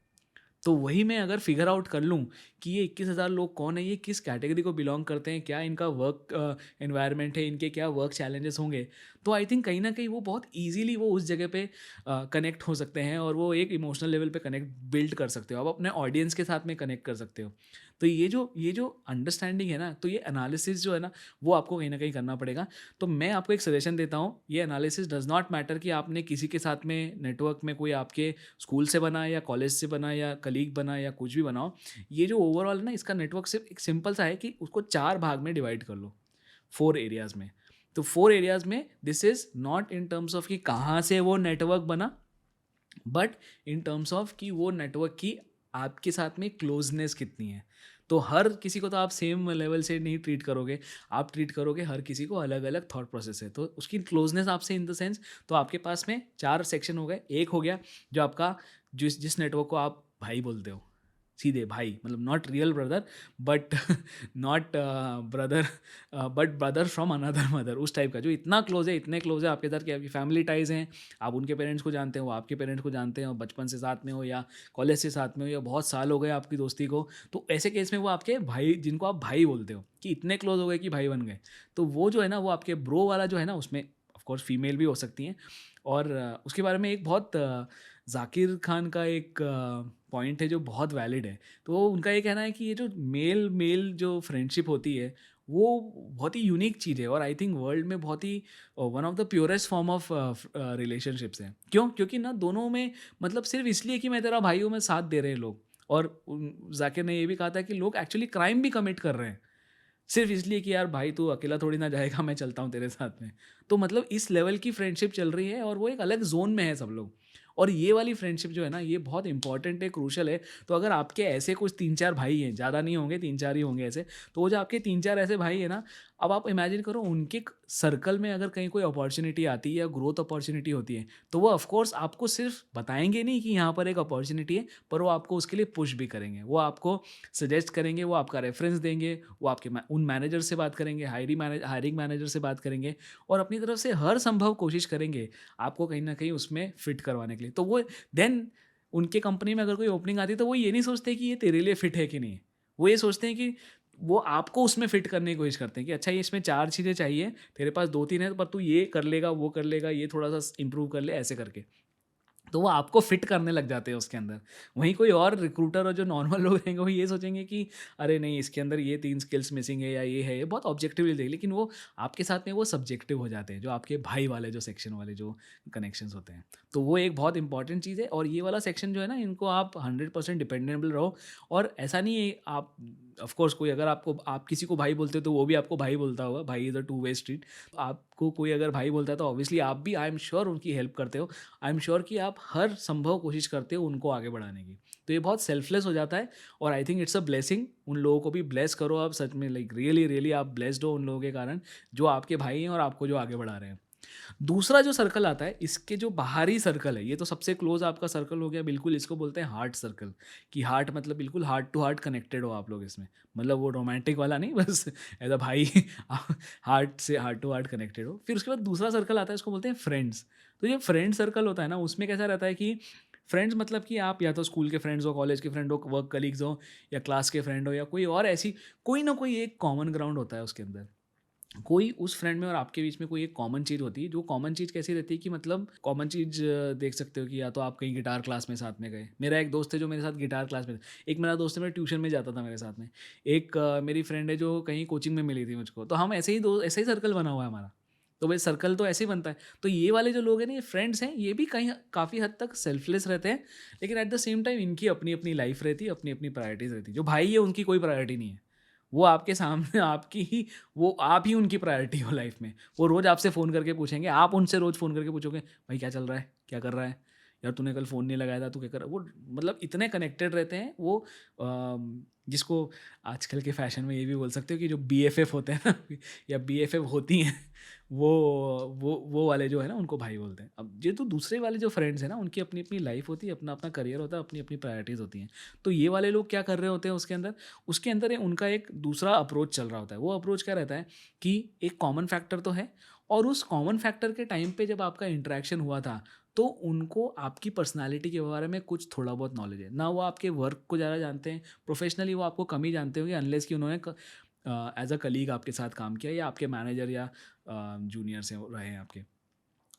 तो वही मैं अगर फिगर आउट कर लूँ कि ये 21,000 लोग कौन है, ये किस कैटेगरी को बिलोंग करते हैं, क्या इनका वर्क एनवायरनमेंट है, इनके क्या वर्क चैलेंजेस होंगे, तो आई थिंक कहीं ना कहीं वो बहुत ईजीली वो उस जगह पे कनेक्ट हो सकते हैं और वो एक इमोशनल लेवल पे कनेक्ट बिल्ड कर सकते हो, आप अपने ऑडियंस के साथ में कनेक्ट कर सकते हो। तो ये जो अंडरस्टैंडिंग है ना, तो ये एनालिसिस जो है ना, वो आपको कहीं ना कहीं करना पड़ेगा। तो मैं आपको एक सजेशन देता हूँ, ये एनालिसिस डज नॉट मैटर कि आपने किसी के साथ में नेटवर्क में कोई आपके स्कूल से बना या कॉलेज से बना या कलीग बना या कुछ भी बनाओ, ये जो ओवरऑल है ना, इसका नेटवर्क सिर्फ एक सिंपल सा है कि उसको 4 भाग में डिवाइड कर लो, 4 एरियाज़ में। तो 4 एरियाज़ में this is not in terms of कि कहाँ से वो नेटवर्क बना, बट इन टर्म्स ऑफ कि वो नेटवर्क की आपके साथ में क्लोजनेस कितनी है। तो हर किसी को तो आप सेम लेवल से नहीं ट्रीट करोगे, आप ट्रीट करोगे हर किसी को अलग अलग थॉट प्रोसेस है, तो उसकी क्लोजनेस आपसे इन द सेंस। तो आपके पास में 4 सेक्शन हो गए। एक हो गया जो आपका जिस नेटवर्क को आप भाई बोलते हो, सीधे भाई, मतलब not real brother but not brother but brother from another mother, उस टाइप का, जो इतना क्लोज है, इतने क्लोज है आपके साथ कि आपकी फैमिली टाइज हैं, आप उनके पेरेंट्स को जानते हो, वो आपके पेरेंट्स को जानते हैं, और बचपन से साथ में हो या कॉलेज से साथ में हो या बहुत साल हो गए आपकी दोस्ती को, तो ऐसे केस में वो आपके भाई, जिनको आप भाई बोलते हो, कि इतने क्लोज हो गए कि भाई बन गए, तो वो जो है ना, वो आपके ब्रो वाला जो है ना, उसमें ऑफकोर्स फीमेल भी हो सकती हैं। और उसके बारे में एक बहुत जाकिर खान का एक पॉइंट है जो बहुत वैलिड है। तो उनका ये कहना है कि ये जो मेल मेल जो फ्रेंडशिप होती है, वो बहुत ही यूनिक चीज़ है और आई थिंक वर्ल्ड में बहुत ही one of the purest form of relationships हैं। क्यों? क्योंकि ना दोनों में, मतलब सिर्फ इसलिए कि मैं तेरा भाई हूँ, मैं साथ दे रहे हैं लोग। और जाकिर ने ये भी कहा था कि लोग एक्चुअली क्राइम भी कमिट कर रहे हैं सिर्फ इसलिए कि यार भाई तू अकेला थोड़ी ना जाएगा, मैं चलता हूँ तेरे साथ में। तो मतलब इस लेवल की फ्रेंडशिप चल रही है और वो एक अलग जोन में है सब लोग। और ये वाली फ्रेंडशिप जो है ना, ये बहुत इंपॉर्टेंट है, क्रूशल है। तो अगर आपके ऐसे कुछ 3-4 भाई हैं, ज़्यादा नहीं होंगे, 3-4 ही होंगे ऐसे, तो वो जो आपके 3-4 ऐसे भाई हैं ना, अब आप इमेजिन करो उनके सर्कल में अगर कहीं कोई अपॉर्चुनिटी आती है या ग्रोथ अपॉर्चुनिटी होती है, तो वो ऑफ कोर्स आपको सिर्फ बताएँगे नहीं कि यहाँ पर एक अपॉर्चुनिटी है, पर वो आपको उसके लिए पुश भी करेंगे। वो आपको सजेस्ट करेंगे, वो आपका रेफरेंस देंगे, वो आपके उन मैनेजर से बात करेंगे, हायरिंग मैनेजर से बात करेंगे और अपनी तरफ से हर संभव कोशिश करेंगे आपको कहीं न कहीं उसमें फिट करवाने के लिए। तो वो देन उनके कंपनी में अगर कोई ओपनिंग आती है, तो वो ये नहीं सोचते कि ये तेरे लिए फिट है कि नहीं है। वो ये सोचते हैं कि वो आपको उसमें फिट करने की कोशिश करते हैं कि अच्छा, ये इसमें 4 चीज़ें चाहिए, तेरे पास 2-3 है, पर तू ये कर लेगा, वो कर लेगा, ये थोड़ा-सा इम्प्रूव कर ले, ऐसे करके। तो वो आपको फिट करने लग जाते हैं उसके अंदर। वहीं कोई और रिक्रूटर और जो नॉर्मल लोग रहेंगे, वो ये सोचेंगे कि अरे नहीं, इसके अंदर ये 3 स्किल्स मिसिंग है या ये है, ये बहुत ऑब्जेक्टिवली देखें, लेकिन वो आपके साथ में वो सब्जेक्टिव हो जाते हैं, जो आपके भाई वाले जो सेक्शन वाले जो कनेक्शंस होते हैं। तो वो एक बहुत इंपॉर्टेंट चीज़ है और ये वाला सेक्शन जो है ना, इनको आप 100% डिपेंडेबल रहो। और ऐसा नहीं है, आप ऑफ कोर्स कोई अगर आप किसी को भाई बोलते हो, तो वो भी आपको भाई बोलता होगा। भाई is a two way street. आपको कोई अगर भाई बोलता है, तो ऑब्वियसली आप भी, आई एम श्योर, उनकी हेल्प करते हो। आई एम श्योर कि आप हर संभव कोशिश करते हो उनको आगे बढ़ाने की। तो ये बहुत सेल्फलेस हो जाता है और I think it's a blessing. उन लोगों को भी ब्लेस करो आप, सच में, लाइक रियली रियली आप ब्लेस्ड हो उन लोगों के कारण, जो आपके भाई हैं और आपको जो आगे बढ़ा रहे हैं। दूसरा जो सर्कल आता है, इसके जो बाहरी सर्कल है, ये तो सबसे क्लोज आपका सर्कल हो गया, बिल्कुल इसको बोलते हैं हार्ट सर्कल। कि हार्ट मतलब बिल्कुल हार्ट टू हार्ट कनेक्टेड हो आप लोग इसमें, मतलब वो रोमांटिक वाला नहीं, बस एज अ भाई हार्ट से हार्ट टू हार्ट कनेक्टेड हो। फिर उसके बाद दूसरा सर्कल आता है, उसको बोलते हैं फ्रेंड्स। तो ये फ्रेंड सर्कल होता है ना, उसमें कैसा रहता है कि फ्रेंड्स मतलब कि आप या तो स्कूल के फ्रेंड्स हो, कॉलेज के फ्रेंड हो, वर्क कलीग्स हो, या क्लास के फ्रेंड हो, या कोई और ऐसी कोई ना कोई एक कॉमन ग्राउंड होता है उसके अंदर। कोई उस फ्रेंड में और आपके बीच में कोई एक कॉमन चीज़ होती है। जो कॉमन चीज़ कैसी रहती है कि मतलब कॉमन चीज़ देख सकते हो कि या तो आप कहीं गिटार क्लास में साथ में गए। मेरा एक दोस्त है जो मेरे साथ गिटार क्लास में था। एक मेरा दोस्त है, मेरे ट्यूशन में जाता था मेरे साथ में। एक मेरी फ्रेंड है जो कहीं कोचिंग में मिली थी मुझको। तो हम ऐसे ही सर्कल बना हुआ है हमारा। तो भाई सर्कल तो ऐसे ही बनता है। तो ये वाले जो लोग हैं ना, ये फ्रेंड्स हैं, ये भी कहीं काफ़ी हद तक सेल्फलेस रहते हैं, लेकिन एट द सेम टाइम इनकी अपनी अपनी लाइफ रहती है, अपनी अपनी प्रायोरिटीज़ रहती है। जो भाई है, उनकी कोई प्रायोरिटी नहीं है। वो आपके सामने आपकी ही, वो आप ही उनकी प्रायोरिटी हो लाइफ में। वो रोज़ आपसे फ़ोन करके पूछेंगे, आप उनसे रोज़ फ़ोन करके पूछोगे, भाई क्या चल रहा है, क्या कर रहा है, यार तूने कल फ़ोन नहीं लगाया था, तू क्या कर रहा है। वो मतलब इतने कनेक्टेड रहते हैं वो। जिसको आजकल के फैशन में ये भी बोल सकते हो कि जो बीएफएफ होते हैं ना या बीएफएफ होती हैं, वो वो वाले जो है ना, उनको भाई बोलते हैं। अब ये तो दूसरे वाले जो फ्रेंड्स हैं ना, उनकी अपनी अपनी लाइफ होती है, अपना अपना करियर होता है, अपनी अपनी प्रायोरिटीज़ होती हैं। तो ये वाले लोग क्या कर रहे होते हैं उसके अंदर उनका एक दूसरा अप्रोच चल रहा होता है। वो अप्रोच क्या रहता है कि एक कॉमन फैक्टर तो है, और उस कॉमन फैक्टर के टाइम पे जब आपका इंटरेक्शन हुआ था, तो उनको आपकी पर्सनालिटी के बारे में कुछ थोड़ा बहुत नॉलेज है ना। वो आपके वर्क को ज़्यादा जानते हैं, प्रोफेशनली वो आपको कम ही जानते होंगे, अनलेस कि उन्होंने एज अ कलीग आपके साथ काम किया, या आपके मैनेजर या जूनियर से रहे हैं आपके।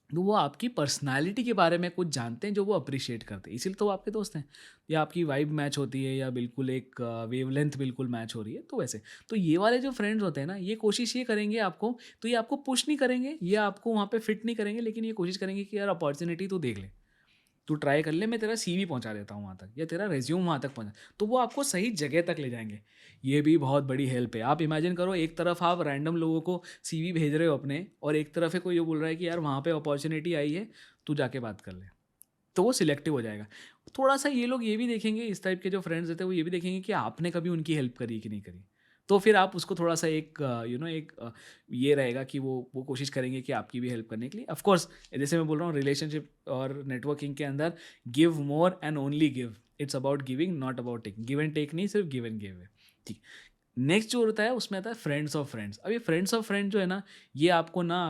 तो वो आपकी पर्सनालिटी के बारे में कुछ जानते हैं, जो वो अप्रिशिएट करते हैं, इसीलिए तो वो आपके दोस्त हैं। या आपकी वाइब मैच होती है, या बिल्कुल एक वेवलेंथ बिल्कुल मैच हो रही है, तो वैसे। तो ये वाले जो फ्रेंड्स होते हैं ना, ये कोशिश ये करेंगे आपको, तो ये आपको पुश नहीं करेंगे, ये आपको वहाँ पे फिट नहीं करेंगे, लेकिन ये कोशिश करेंगे कि यार अपॉर्चुनिटी तो देख ले, तू ट्राई कर ले, मैं तेरा सीवी पहुंचा देता हूँ वहाँ तक, या तेरा रेज्यूम वहाँ तक पहुँचा। तो वो आपको सही जगह तक ले जाएंगे। ये भी बहुत बड़ी हेल्प है। आप इमेजिन करो, एक तरफ आप रैंडम लोगों को सीवी भेज रहे हो अपने, और एक तरफ है कोई ये बोल रहा है कि यार वहाँ पे अपॉर्चुनिटी आई है, तू जाके बात कर ले। तो वो सिलेक्टिव हो जाएगा। थोड़ा सा ये लोग ये भी देखेंगे, इस टाइप के जो फ्रेंड्स रहते हैं, वो ये भी देखेंगे कि आपने कभी उनकी हेल्प करी कि नहीं करी। तो फिर आप उसको थोड़ा सा एक ये रहेगा कि वो कोशिश करेंगे कि आपकी भी हेल्प करने के लिए। ऑफ कोर्स, जैसे मैं बोल रहा हूँ, रिलेशनशिप और नेटवर्किंग के अंदर give more and only give. It's about giving, not about taking. Give and take नहीं, सिर्फ गिव एंड गिव है। ठीक। नेक्स्ट जो होता है, उसमें आता है फ्रेंड्स ऑफ फ्रेंड्स। अब ये फ्रेंड्स ऑफ फ्रेंड जो है ना, ये आपको ना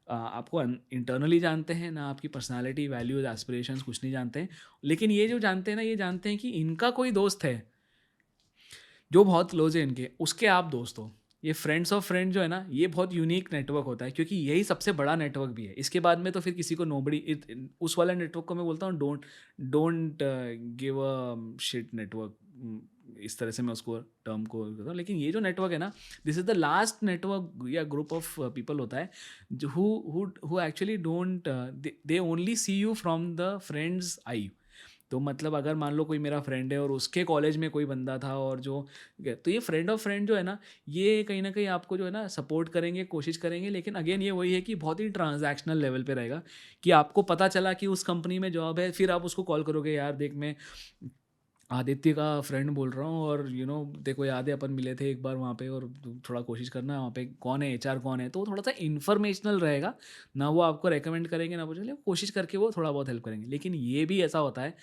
आपको इंटरनली जानते हैं ना, आपकी पर्सनालिटी, वैल्यूज, एस्पिरेशंस कुछ नहीं जानते हैं। लेकिन ये जो जानते हैं ना, ये जानते हैं कि इनका कोई दोस्त है जो बहुत क्लोज है इनके, उसके आप दोस्त हो। ये फ्रेंड्स ऑफ फ्रेंड जो है ना, ये बहुत यूनिक नेटवर्क होता है, क्योंकि यही सबसे बड़ा नेटवर्क भी है। इसके बाद में तो फिर किसी को नोबडी, उस वाला नेटवर्क को मैं बोलता हूँ don't don't give a shit network. इस तरह से मैं उसको टर्म को करता हूँ। लेकिन ये जो नेटवर्क है ना, this is the last network या ग्रुप ऑफ पीपल होता है, जो who actually don't, they only see you from the friends eye. तो मतलब अगर मान लो कोई मेरा फ्रेंड है और उसके कॉलेज में कोई बंदा था और जो, तो ये फ्रेंड ऑफ फ्रेंड जो है ना, ये कहीं ना कहीं आपको जो है ना सपोर्ट करेंगे, कोशिश करेंगे, लेकिन अगेन ये वही है कि बहुत ही ट्रांजैक्शनल लेवल पे रहेगा। कि आपको पता चला कि उस कंपनी में जॉब है, फिर आप उसको कॉल करोगे, यार देख मैं आदित्य का फ्रेंड बोल रहा हूँ, और देखो याद है अपन मिले थे एक बार वहाँ पे, और थोड़ा कोशिश करना वहाँ पे कौन है, एचआर कौन है, तो वो थोड़ा सा इन्फॉर्मेशनल रहेगा ना, वो आपको रेकमेंड करेंगे ना, वो चलिए कोशिश करके वो थोड़ा बहुत हेल्प करेंगे। लेकिन ये भी ऐसा होता है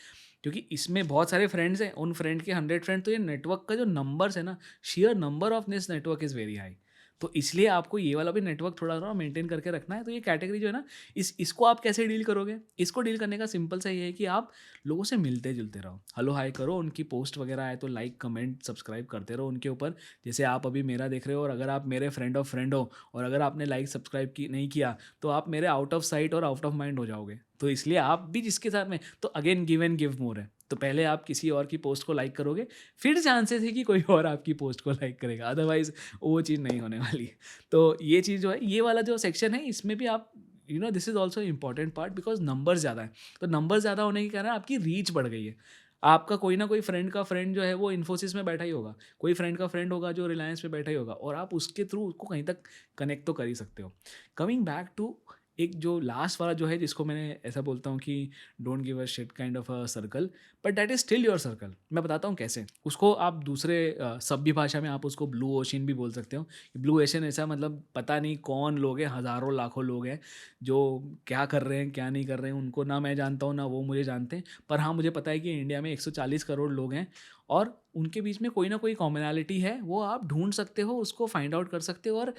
क्योंकि इसमें बहुत सारे फ्रेंड्स हैं, उन फ्रेंड के 100 फ्रेंड, तो ये नेटवर्क का जो नंबर्स है ना, share number of this network is very high. तो इसलिए आपको ये वाला भी नेटवर्क थोड़ा सा मेंटेन करके रखना है। तो ये कैटेगरी जो है ना, इसको आप कैसे डील करोगे? इसको डील करने का सिंपल सा ये है कि आप लोगों से मिलते जुलते रहो, हेलो हाय करो, उनकी पोस्ट वगैरह आए तो लाइक कमेंट सब्सक्राइब करते रहो उनके ऊपर। जैसे आप अभी मेरा देख रहे हो, और अगर आप मेरे फ्रेंड ऑफ फ्रेंड हो और अगर आपने लाइक सब्सक्राइब की नहीं किया, तो आप मेरे आउट ऑफ साइट और आउट ऑफ माइंड हो जाओगे। तो इसलिए आप भी जिसके साथ में, तो again give and give more है। तो पहले आप किसी और की पोस्ट को लाइक करोगे, फिर चांसेस है कि कोई और आपकी पोस्ट को लाइक करेगा, अदरवाइज वो चीज़ नहीं होने वाली है। तो ये चीज़ जो है, ये वाला जो सेक्शन है, इसमें भी आप this is also important part, because number ज़्यादा है। तो नंबर ज़्यादा होने के कारण आपकी रीच बढ़ गई है। आपका कोई ना कोई फ्रेंड का फ्रेंड जो है वो इन्फोसिस में बैठा ही होगा, कोई फ्रेंड का फ्रेंड होगा जो रिलायंस में बैठा ही होगा, और आप उसके थ्रू उसको कहीं तक कनेक्ट तो कर ही सकते हो। कमिंग बैक टू एक जो लास्ट वाला जो है, जिसको मैंने ऐसा बोलता हूँ कि don't give a shit kind of a circle, but that is still your circle. मैं बताता हूँ कैसे उसको आप दूसरे सभ्य भाषा में आप उसको ब्लू ओशन भी बोल सकते हो। ब्लू ओशन ऐसा मतलब पता नहीं कौन लोग हैं, हज़ारों लाखों लोग हैं जो क्या कर रहे हैं क्या नहीं कर रहे हैं, उनको ना मैं जानता हूँ ना वो मुझे जानते हैं। पर हाँ, मुझे पता है कि इंडिया में 140 करोड़ लोग हैं, और उनके बीच में कोई ना कोई कॉमनैलिटी है, वो आप ढूंढ सकते हो, उसको फाइंड आउट कर सकते हो, और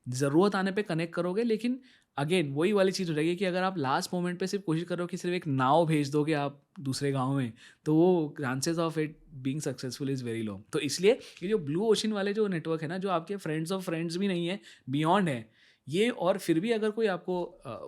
ज़रूरत आने पे कनेक्ट करोगे। लेकिन अगेन वही वाली चीज़ हो जाएगी कि अगर आप लास्ट मोमेंट पे सिर्फ कोशिश करो कि सिर्फ एक नाव भेज दोगे आप दूसरे गांव में, तो वो chances of it being successful is very low. तो इसलिए ये जो ब्लू ओशन वाले जो नेटवर्क है ना, जो आपके फ्रेंड्स ऑफ फ्रेंड्स भी नहीं है, बियॉन्ड है ये, और फिर भी अगर कोई आपको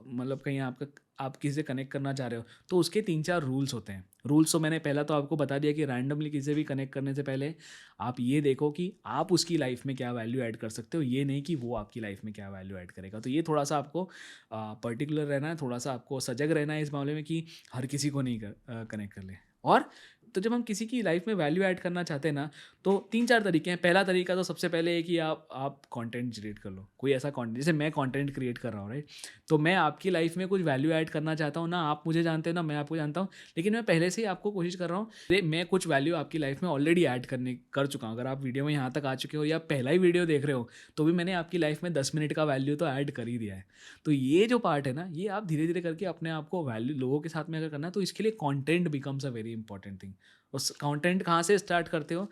मतलब कहीं आपका आप किसी से कनेक्ट करना चाह रहे हो, तो उसके 3-4 रूल्स होते हैं। रूल्स तो मैंने पहला तो आपको बता दिया कि रैंडमली किसी से भी कनेक्ट करने से पहले आप ये देखो कि आप उसकी लाइफ में क्या वैल्यू ऐड कर सकते हो, ये नहीं कि वो आपकी लाइफ में क्या वैल्यू ऐड करेगा। तो ये थोड़ा सा आपको पर्टिकुलर रहना है, थोड़ा सा आपको सजग रहना है इस मामले में कि हर किसी को नहीं कनेक्ट कर ले। और तो जब हम किसी की लाइफ में वैल्यू ऐड करना चाहते हैं ना, तो 3-4 तरीके हैं। पहला तरीका तो सबसे पहले है कि आप कंटेंट जनरेट कर लो, कोई ऐसा कंटेंट, जैसे मैं कंटेंट क्रिएट कर रहा हूँ, राइट। तो मैं आपकी लाइफ में कुछ वैल्यू ऐड करना चाहता हूँ ना, आप मुझे जानते हो ना मैं आपको जानता हूँ, लेकिन मैं पहले से ही आपको कोशिश कर रहा हूँ, मैं कुछ वैल्यू आपकी लाइफ में ऑलरेडी ऐड कर चुका हूँ। अगर आप वीडियो में यहाँ तक आ चुके हो या पहला ही वीडियो देख रहे हो, तो भी मैंने आपकी लाइफ में 10 मिनट का वैल्यू तो ऐड कर ही दिया है। तो ये जो पार्ट है ना, ये आप धीरे धीरे करके अपने आप को वैल्यू लोगों के साथ में अगर करना है, तो इसके लिए content becomes a very important thing. उस कंटेंट कहाँ से स्टार्ट करते हो?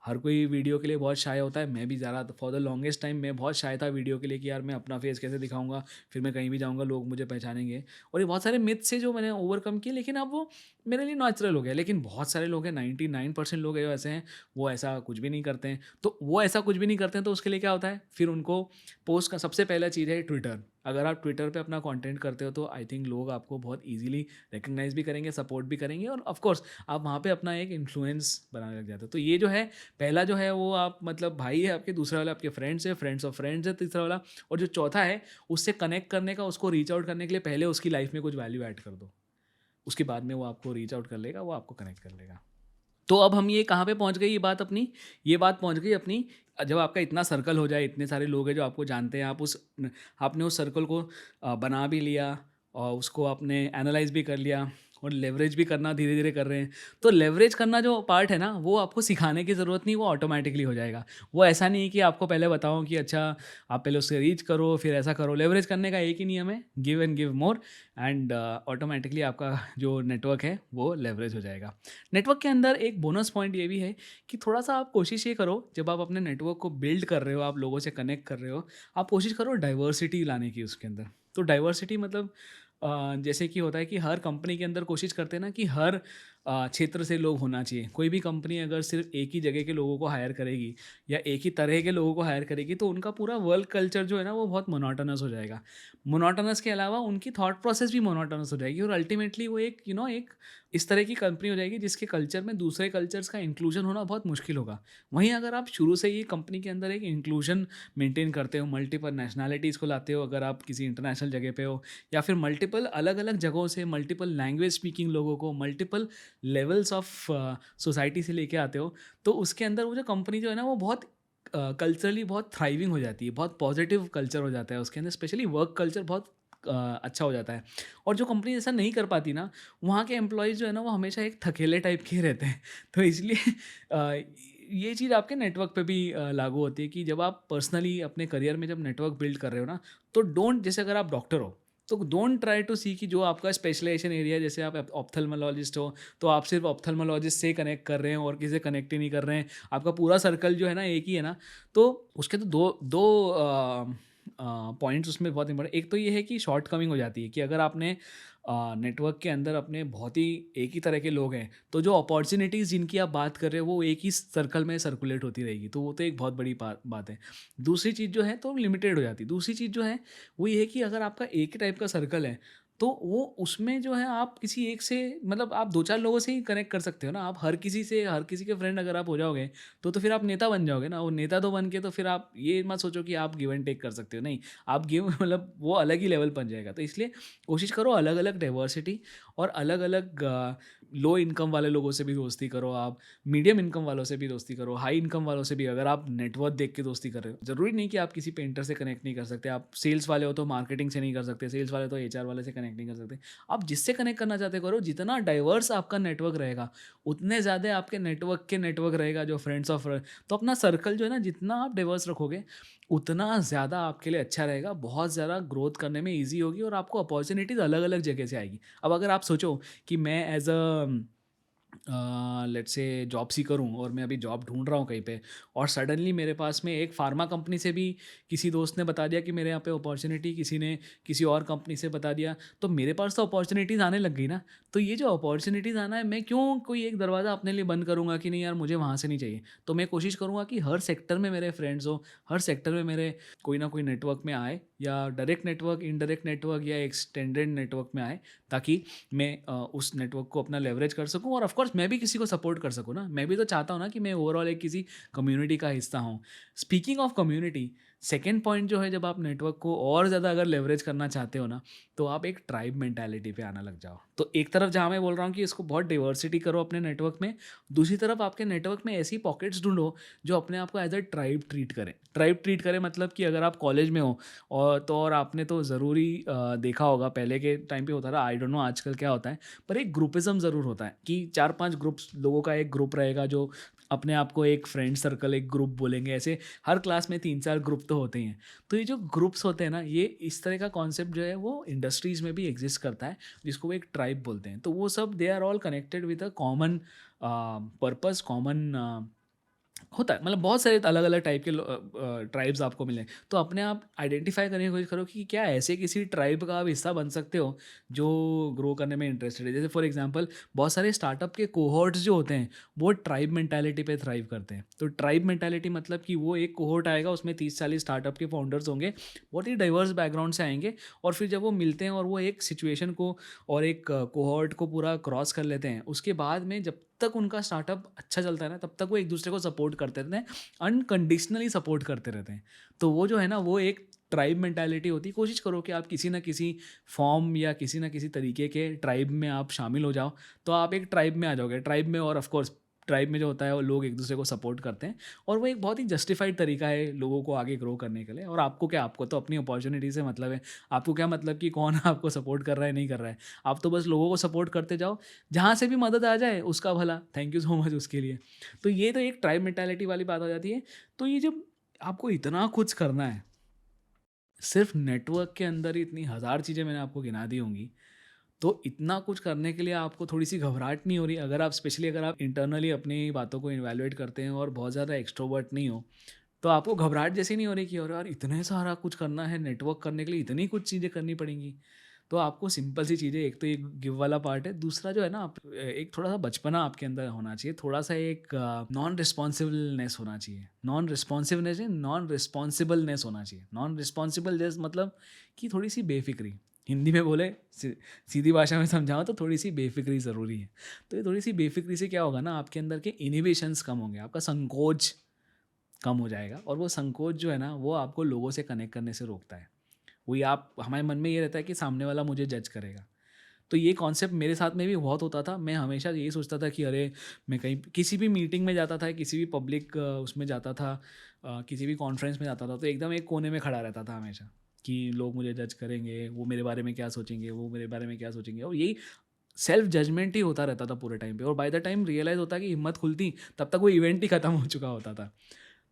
हर कोई वीडियो के लिए बहुत शाय होता है, मैं भी ज़्यादा फॉर द लॉन्गेस्ट टाइम मैं बहुत शाय था वीडियो के लिए कि यार मैं अपना फेस कैसे दिखाऊंगा, फिर मैं कहीं भी जाऊंगा लोग मुझे पहचानेंगे, और ये बहुत सारे मिथ्स से जो मैंने ओवरकम किए, लेकिन अब वो मेरे लिए नेचुरल हो गया। लेकिन बहुत सारे लोग हैं, 99% लोग हैं जो ऐसे हैं, वो ऐसा कुछ भी नहीं करते हैं। तो वो ऐसा कुछ भी नहीं करते हैं, तो उसके लिए क्या होता है, फिर उनको पोस्ट का सबसे पहला चीज़ है ट्विटर। अगर आप ट्विटर पे अपना कंटेंट करते हो, तो आई थिंक लोग आपको बहुत इजीली रिकग्नाइज भी करेंगे, सपोर्ट भी करेंगे, और ऑफ कोर्स आप वहाँ पे अपना एक इन्फ्लुएंस बनाने लग जाते हो। तो ये जो है पहला जो है वो आप मतलब भाई है आपके, दूसरा वाला आपके फ्रेंड्स है, फ्रेंड्स ऑफ फ्रेंड्स है तीसरा वाला, और जो चौथा है उससे कनेक्ट करने का, उसको रीच आउट करने के लिए पहले उसकी लाइफ में कुछ वैल्यू ऐड कर दो, उसके बाद में वो आपको रीच आउट कर लेगा, वो आपको कनेक्ट कर लेगा। तो अब हम ये कहाँ पे पहुँच गई, ये बात पहुँच गई अपनी, जब आपका इतना सर्कल हो जाए, इतने सारे लोग हैं जो आपको जानते हैं, आपने उस सर्कल को बना भी लिया, और उसको आपने एनालाइज भी कर लिया, और लेवरेज भी करना धीरे धीरे कर रहे हैं। तो लेवरेज करना जो पार्ट है ना, वो आपको सिखाने की ज़रूरत नहीं, वो ऑटोमेटिकली हो जाएगा। वो ऐसा नहीं है कि आपको पहले बताऊं कि अच्छा आप पहले उससे रीच करो फिर ऐसा करो। लेवरेज करने का एक ही नियम है, give and give more, and automatically आपका जो नेटवर्क है वो लेवरेज हो जाएगा। नेटवर्क के अंदर एक बोनस पॉइंट ये भी है कि थोड़ा सा आप कोशिश ये करो, जब आप अपने नेटवर्क को बिल्ड कर रहे हो, आप लोगों से कनेक्ट कर रहे हो, आप कोशिश करो डाइवर्सिटी लाने की उसके अंदर। तो डाइवर्सिटी मतलब जैसे कि होता है कि हर कंपनी के अंदर कोशिश करते हैं ना कि हर क्षेत्र से लोग होना चाहिए। कोई भी कंपनी अगर सिर्फ एक ही जगह के लोगों को हायर करेगी या एक ही तरह के लोगों को हायर करेगी, तो उनका पूरा वर्क कल्चर जो है ना वो बहुत मोनोटोनस हो जाएगा। मोनोटोनस के अलावा उनकी थॉट प्रोसेस भी मोनोटोनस हो जाएगी, और अल्टीमेटली वो एक एक इस तरह की कंपनी हो जाएगी जिसके कल्चर में दूसरे कल्चर्स का इंक्लूजन होना बहुत मुश्किल होगा। वहीं अगर आप शुरू से ही कंपनी के अंदर एक इंक्लूजन मेंटेन करते हो, मल्टीपल नेशनैलिटीज़ को लाते हो, अगर आप किसी इंटरनेशनल जगह पे हो, या फिर मल्टीपल अलग अलग जगहों से मल्टीपल लैंग्वेज स्पीकिंग लोगों को, मल्टीपल लेवल्स ऑफ सोसाइटी से लेके आते हो, तो उसके अंदर वो जो कंपनी जो है ना वो बहुत कल्चरली बहुत थ्राइविंग हो जाती है, बहुत पॉजिटिव कल्चर हो जाता है उसके अंदर, स्पेशली वर्क कल्चर बहुत अच्छा हो जाता है। और जो कंपनी ऐसा नहीं कर पाती ना, वहाँ के एम्प्लॉयज़ जो है ना वो हमेशा एक थकेले टाइप के रहते हैं। तो इसलिए ये चीज़ आपके नेटवर्क पे भी लागू होती है कि जब आप पर्सनली अपने करियर में जब नेटवर्क बिल्ड कर रहे हो ना, तो डोंट, जैसे अगर आप डॉक्टर हो तो डोंट ट्राई टू सी कि जो आपका स्पेशलाइजेशन एरिया, जैसे आप ऑप्थेल्मोलॉजिस्ट हो तो आप सिर्फ ऑप्थेल्मोलॉजिस्ट से कनेक्ट कर रहे हैं और किसी से कनेक्ट ही नहीं कर रहे हैं, आपका पूरा सर्कल जो है ना एक ही है ना। तो उसके तो दो दो पॉइंट्स उसमें बहुत इंपॉर्टेंट, एक तो ये है कि शॉर्ट कमिंग हो जाती है कि अगर आपने नेटवर्क के अंदर अपने बहुत ही एक ही तरह के लोग हैं, तो जो अपॉर्चुनिटीज़ जिनकी आप बात कर रहे हो वो एक ही सर्कल में सर्कुलेट होती रहेगी, तो वो तो एक बहुत बड़ी बात है। दूसरी चीज़ जो है तो लिमिटेड हो जाती है। दूसरी चीज़ जो है वो ये है कि अगर आपका एक ही टाइप का सर्कल है, तो वो उसमें जो है आप किसी एक से, मतलब आप 2-4 लोगों से ही कनेक्ट कर सकते हो ना। आप हर किसी से, हर किसी के फ्रेंड अगर आप हो जाओगे, तो फिर आप नेता बन जाओगे ना। वो नेता तो बन के तो फिर आप ये मत सोचो कि आप गिव एंड टेक कर सकते हो, नहीं। आप गिव मतलब वो अलग ही लेवल बन जाएगा। तो इसलिए कोशिश करो अलग-अलग डाइवर्सिटी और अलग-अलग लो इनकम वाले लोगों से भी दोस्ती करो आप, मीडियम इनकम वालों से भी दोस्ती करो, हाई इनकम वालों से भी। अगर आप नेटवर्क देख के दोस्ती कर रहे हो, ज़रूरी नहीं कि आप किसी पेंटर से कनेक्ट नहीं कर सकते। आप सेल्स वाले हो तो मार्केटिंग से नहीं कर सकते, सेल्स वाले तो एचआर वाले से कनेक्ट नहीं कर सकते। आप जिससे कनेक्ट करना चाहते करो। जितना डाइवर्स आपका नेटवर्क रहेगा, उतने ज़्यादा आपके नेटवर्क रहेगा जो फ्रेंड्स ऑफ। तो अपना सर्कल जो है ना, जितना आप डाइवर्स रखोगे, उतना ज़्यादा आपके लिए अच्छा रहेगा। बहुत ज़्यादा ग्रोथ करने में ईज़ी होगी और आपको अपॉर्चुनिटीज़ अलग-अलग जगह से आएगी। अब अगर आप सोचो कि मैं as let's say job seeker हूँ और मैं अभी जॉब ढूंढ रहा हूँ कहीं पे, और सडनली मेरे पास में एक फार्मा कंपनी से भी किसी दोस्त ने बता दिया कि मेरे यहाँ पे अपॉर्चुनिटी, किसी ने किसी और कंपनी से बता दिया, तो मेरे पास तो अपॉर्चुनिटीज़ आने लग गई ना। तो ये जो अपॉर्चुनिटीज़ आना है, मैं क्यों कोई एक दरवाज़ा अपने लिए बंद करूँगा कि नहीं यार मुझे वहाँ से नहीं चाहिए। तो मैं कोशिश करूँगा कि हर सेक्टर में मेरे फ्रेंड्स हो, हर सेक्टर में मेरे कोई ना कोई नेटवर्क में आए, या डायरेक्ट नेटवर्क, इनडायरेक्ट नेटवर्क या एक्सटेंडेड नेटवर्क में आए, ताकि मैं उस नेटवर्क को अपना लेवरेज कर सकूं, और ऑफ कोर्स मैं भी किसी को सपोर्ट कर सकूं ना। मैं भी तो चाहता हूं ना कि मैं ओवरऑल एक किसी कम्युनिटी का हिस्सा हूं। Speaking of community, second point जो है, जब आप नेटवर्क को और ज़्यादा अगर लेवरेज करना चाहते हो ना, तो आप एक ट्राइब मेंटालिटी पे आना लग जाओ। तो एक तरफ जहाँ मैं बोल रहा हूँ कि इसको बहुत डाइवर्सिटी करो अपने नेटवर्क में, दूसरी तरफ आपके नेटवर्क में ऐसी पॉकेट्स ढूंढो जो अपने आप को एज अ ट्राइब ट्रीट करें। ट्राइब ट्रीट करें मतलब कि अगर आप कॉलेज में हो और आपने तो ज़रूरी देखा होगा, पहले के टाइम पे होता था, आई डोंट नो आजकल क्या होता है, पर एक ग्रुपिज़्म ज़रूर होता है कि 4-5 ग्रुप्स लोगों का एक ग्रुप रहेगा जो अपने आप को एक फ्रेंड सर्कल, एक ग्रुप बोलेंगे। ऐसे हर क्लास में 3-4 ग्रुप तो होते ही हैं। तो ये जो ग्रुप्स होते हैं ना, ये इस तरह का कॉन्सेप्ट जो है वो इंडस्ट्रीज़ में भी एग्जिस्ट करता है, जिसको वो एक ट्राइब बोलते हैं। तो वो सब they are all connected with a common purpose, common होता है। मतलब बहुत सारे अलग अलग टाइप के ट्राइब्स आपको मिले, तो अपने आप आइडेंटिफाई करने की कोशिश करो कि क्या ऐसे किसी ट्राइब का आप हिस्सा बन सकते हो जो ग्रो करने में इंटरेस्टेड है। जैसे फॉर एग्जांपल, बहुत सारे स्टार्टअप के कोहॉर्ट्स जो होते हैं वो ट्राइब मेंटालिटी पे थ्राइव करते हैं। तो ट्राइब मेंटालिटी मतलब कि वो एक कोहॉर्ट आएगा, उसमें 30-40 स्टार्टअप के फाउंडर्स होंगे, बहुत ही डाइवर्स बैकग्राउंड से आएंगे, और फिर जब वो मिलते हैं और वो एक सिचुएशन को और एक कोहॉर्ट को पूरा क्रॉस कर लेते हैं, उसके बाद में जब तक उनका स्टार्टअप अच्छा चलता है ना, तब तक वो एक दूसरे को सपोर्ट करते रहते हैं, अनकंडीशनली सपोर्ट करते रहते हैं। तो वो जो है ना, वो एक ट्राइब मेंटालिटी होती है। कोशिश करो कि आप किसी ना किसी फॉर्म या किसी ना किसी तरीके के ट्राइब में आप शामिल हो जाओ, तो आप एक ट्राइब में आ जाओगे। ट्राइब में, और ऑफ कोर्स ट्राइब में जो होता है वो लोग एक दूसरे को सपोर्ट करते हैं, और वो एक बहुत ही जस्टिफाइड तरीका है लोगों को आगे ग्रो करने के लिए। और आपको क्या, आपको तो अपनी अपॉर्चुनिटी से मतलब है। आपको क्या मतलब कि कौन आपको सपोर्ट कर रहा है, नहीं कर रहा है। आप तो बस लोगों को सपोर्ट करते जाओ, जहाँ से भी मदद आ जाए उसका भला, थैंक यू सो मच उसके लिए। तो ये तो एक ट्राइब मेंटालिटी वाली बात हो जाती है। तो ये जब आपको इतना कुछ करना है, सिर्फ नेटवर्क के अंदर ही इतनी हज़ार चीज़ें मैंने आपको गिना दी होंगी, तो इतना कुछ करने के लिए आपको थोड़ी सी घबराहट नहीं हो रही? अगर आप स्पेशली अगर आप इंटरनली अपनी बातों को इवैल्यूएट करते हैं और बहुत ज़्यादा एक्सट्रोवर्ट नहीं हो, तो आपको घबराहट जैसी नहीं हो रही कि अरे यार इतने सारा कुछ करना है, नेटवर्क करने के लिए इतनी कुछ चीज़ें करनी पड़ेंगी। तो आपको सिंपल सी चीज़ें, एक तो ये गिव वाला पार्ट है, दूसरा जो है ना, आप एक थोड़ा सा बचपना आपके अंदर होना चाहिए, थोड़ा सा एक नॉन रिस्पॉन्सिबलनेस होना चाहिए। नॉन रिस्पॉन्सिवनेस है, नॉन रिस्पॉन्सिबलनेस होना चाहिए। नॉन रिस्पॉन्सिबल जैसे मतलब कि थोड़ी सी बेफिक्री, हिंदी में बोले, सीधी भाषा में समझाऊँ तो थोड़ी सी बेफिक्री ज़रूरी है। तो ये थोड़ी सी बेफिक्री से क्या होगा ना, आपके अंदर के इनिबिशंस कम होंगे, आपका संकोच कम हो जाएगा, और वो संकोच जो है ना, वो आपको लोगों से कनेक्ट करने से रोकता है। वही आप, हमारे मन में ये रहता है कि सामने वाला मुझे जज करेगा। तो ये कॉन्सेप्ट मेरे साथ में भी बहुत होता था। मैं हमेशा यही सोचता था कि अरे मैं कहीं किसी भी मीटिंग में जाता था, किसी भी पब्लिक उसमें जाता था, किसी भी कॉन्फ्रेंस में जाता था, तो एकदम एक कोने में खड़ा रहता था हमेशा कि लोग मुझे जज करेंगे, वो मेरे बारे में क्या सोचेंगे, वो मेरे बारे में क्या सोचेंगे, और यही सेल्फ जजमेंट ही होता रहता था पूरे टाइम पे। और बाय द टाइम रियलाइज़ होता कि हिम्मत खुलती, तब तक वो इवेंट ही ख़त्म हो चुका होता था।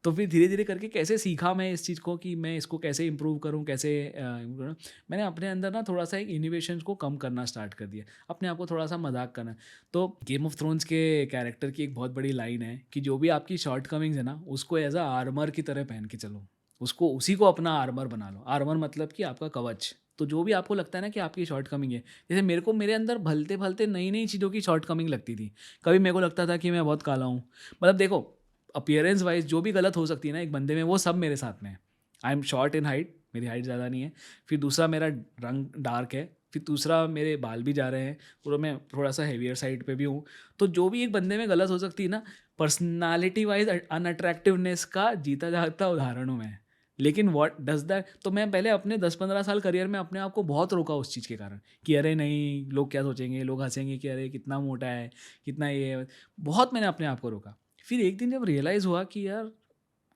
तो फिर धीरे धीरे करके कैसे सीखा मैं इस चीज़ को कि मैं इसको कैसे इम्प्रूव करूँ, कैसे improve करूँ। मैंने अपने अंदर ना थोड़ा सा एक इनोवेशन को कम करना स्टार्ट कर दिया, अपने आप को थोड़ा सा मजाक करना। तो गेम ऑफ थ्रोन्स के कैरेक्टर की एक बहुत बड़ी लाइन है कि जो भी आपकी शॉर्ट कमिंग्स है ना, उसको एज अ आर्मर की तरह पहन के चलो, उसको उसी को अपना आर्मर बना लो। आर्मर मतलब कि आपका कवच। तो जो भी आपको लगता है ना कि आपकी शॉर्ट कमिंग है, जैसे मेरे को मेरे अंदर भलते भलते नई नई चीज़ों की शॉर्ट कमिंग लगती थी। कभी मेरे को लगता था कि मैं बहुत काला हूँ, मतलब देखो अपीयरेंस वाइज जो भी गलत हो सकती है ना एक बंदे में, वो सब मेरे साथ में है। I am short in height, मेरी हाइट ज़्यादा नहीं है। फिर दूसरा मेरा रंग डार्क है। फिर दूसरा मेरे बाल भी जा रहे हैं, पूरा मैं थोड़ा सा हेवियर साइड पे भी हूँ। तो जो भी एक बंदे में गलत हो सकती है ना, पर्सनालिटी वाइज अनअट्रैक्टिवनेस का जीता जागता उदाहरण हूँ मैं। लेकिन व्हाट डज दैट, तो मैं पहले अपने 10-15 साल करियर में अपने आप को बहुत रोका उस चीज़ के कारण कि अरे नहीं लोग क्या सोचेंगे, लोग हंसेंगे कि अरे कितना मोटा है, कितना ये है। बहुत मैंने अपने आप को रोका। फिर एक दिन जब रियलाइज़ हुआ कि यार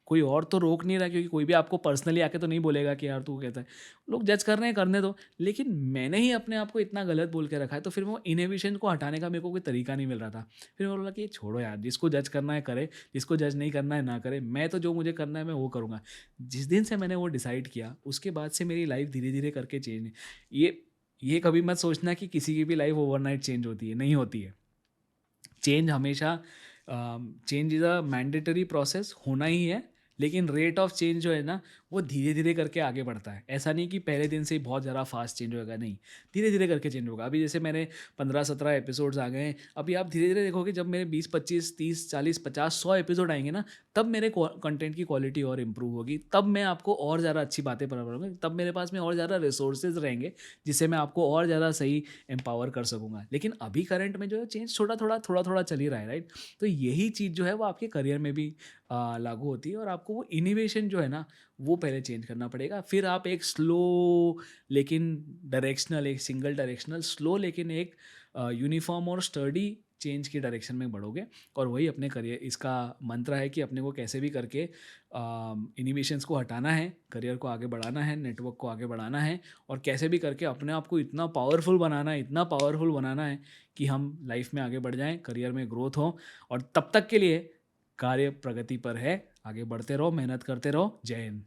कोई और तो रोक नहीं रहा, क्योंकि कोई भी आपको पर्सनली आके तो नहीं बोलेगा कि यार तू कहता है, लोग जज कर रहे हैं करने दो। लेकिन मैंने ही अपने आप को इतना गलत बोल के रखा है, तो फिर वो इनहिबिशन को हटाने का मेरे को कोई तरीका नहीं मिल रहा था। फिर मैं बोला कि ये छोड़ो यार, जिसको जज करना है करे, जिसको जज नहीं करना है ना करे, मैं तो जो मुझे करना है मैं वो करूँगा। जिस दिन से मैंने वो डिसाइड किया, उसके बाद से मेरी लाइफ धीरे धीरे करके चेंज। ये कभी मत सोचना कि किसी की भी लाइफ ओवरनाइट चेंज होती है, नहीं होती है। चेंज हमेशा, change is a mandatory process, होना ही है। लेकिन रेट ऑफ चेंज जो है ना, वो धीरे धीरे करके आगे बढ़ता है। ऐसा नहीं कि पहले दिन से ही बहुत ज़्यादा फास्ट चेंज होगा, नहीं, धीरे धीरे करके चेंज होगा। अभी जैसे मैंने 15-17 एपिसोड्स आ गए हैं, अभी आप धीरे धीरे देखोगे जब मेरे 20-25-30-40-50-100 एपिसोड आएंगे ना, तब मेरे कंटेंट की क्वालिटी और इम्प्रूव होगी, तब मैं आपको और ज़्यादा अच्छी बातें पता करूँगा, तब मेरे पास में और ज़्यादा रिसोर्सेज रहेंगे जिससे मैं आपको और ज़्यादा सही एम्पावर कर सकूँगा। लेकिन अभी करंट में जो है चेंज थोड़ा थोड़ा चल ही रहा है, राइट। तो यही चीज़ जो है वो आपके करियर में भी लागू होती है, और आपको वो इनोवेशन जो है ना, वो पहले चेंज करना पड़ेगा। फिर आप एक स्लो लेकिन डायरेक्शनल, एक सिंगल डायरेक्शनल स्लो लेकिन एक यूनिफॉर्म और स्टर्डी चेंज की डायरेक्शन में बढ़ोगे। और वही अपने करियर, इसका मंत्र है कि अपने को कैसे भी करके इनोवेशंस को हटाना है, करियर को आगे बढ़ाना है, नेटवर्क को आगे बढ़ाना है, और कैसे भी करके अपने आप को इतना पावरफुल बनाना है, इतना पावरफुल बनाना है कि हम लाइफ में आगे बढ़ जाएं, करियर में ग्रोथ हो। और तब तक के लिए कार्य प्रगति पर है, आगे बढ़ते रहो, मेहनत करते रहो। जय हिंद।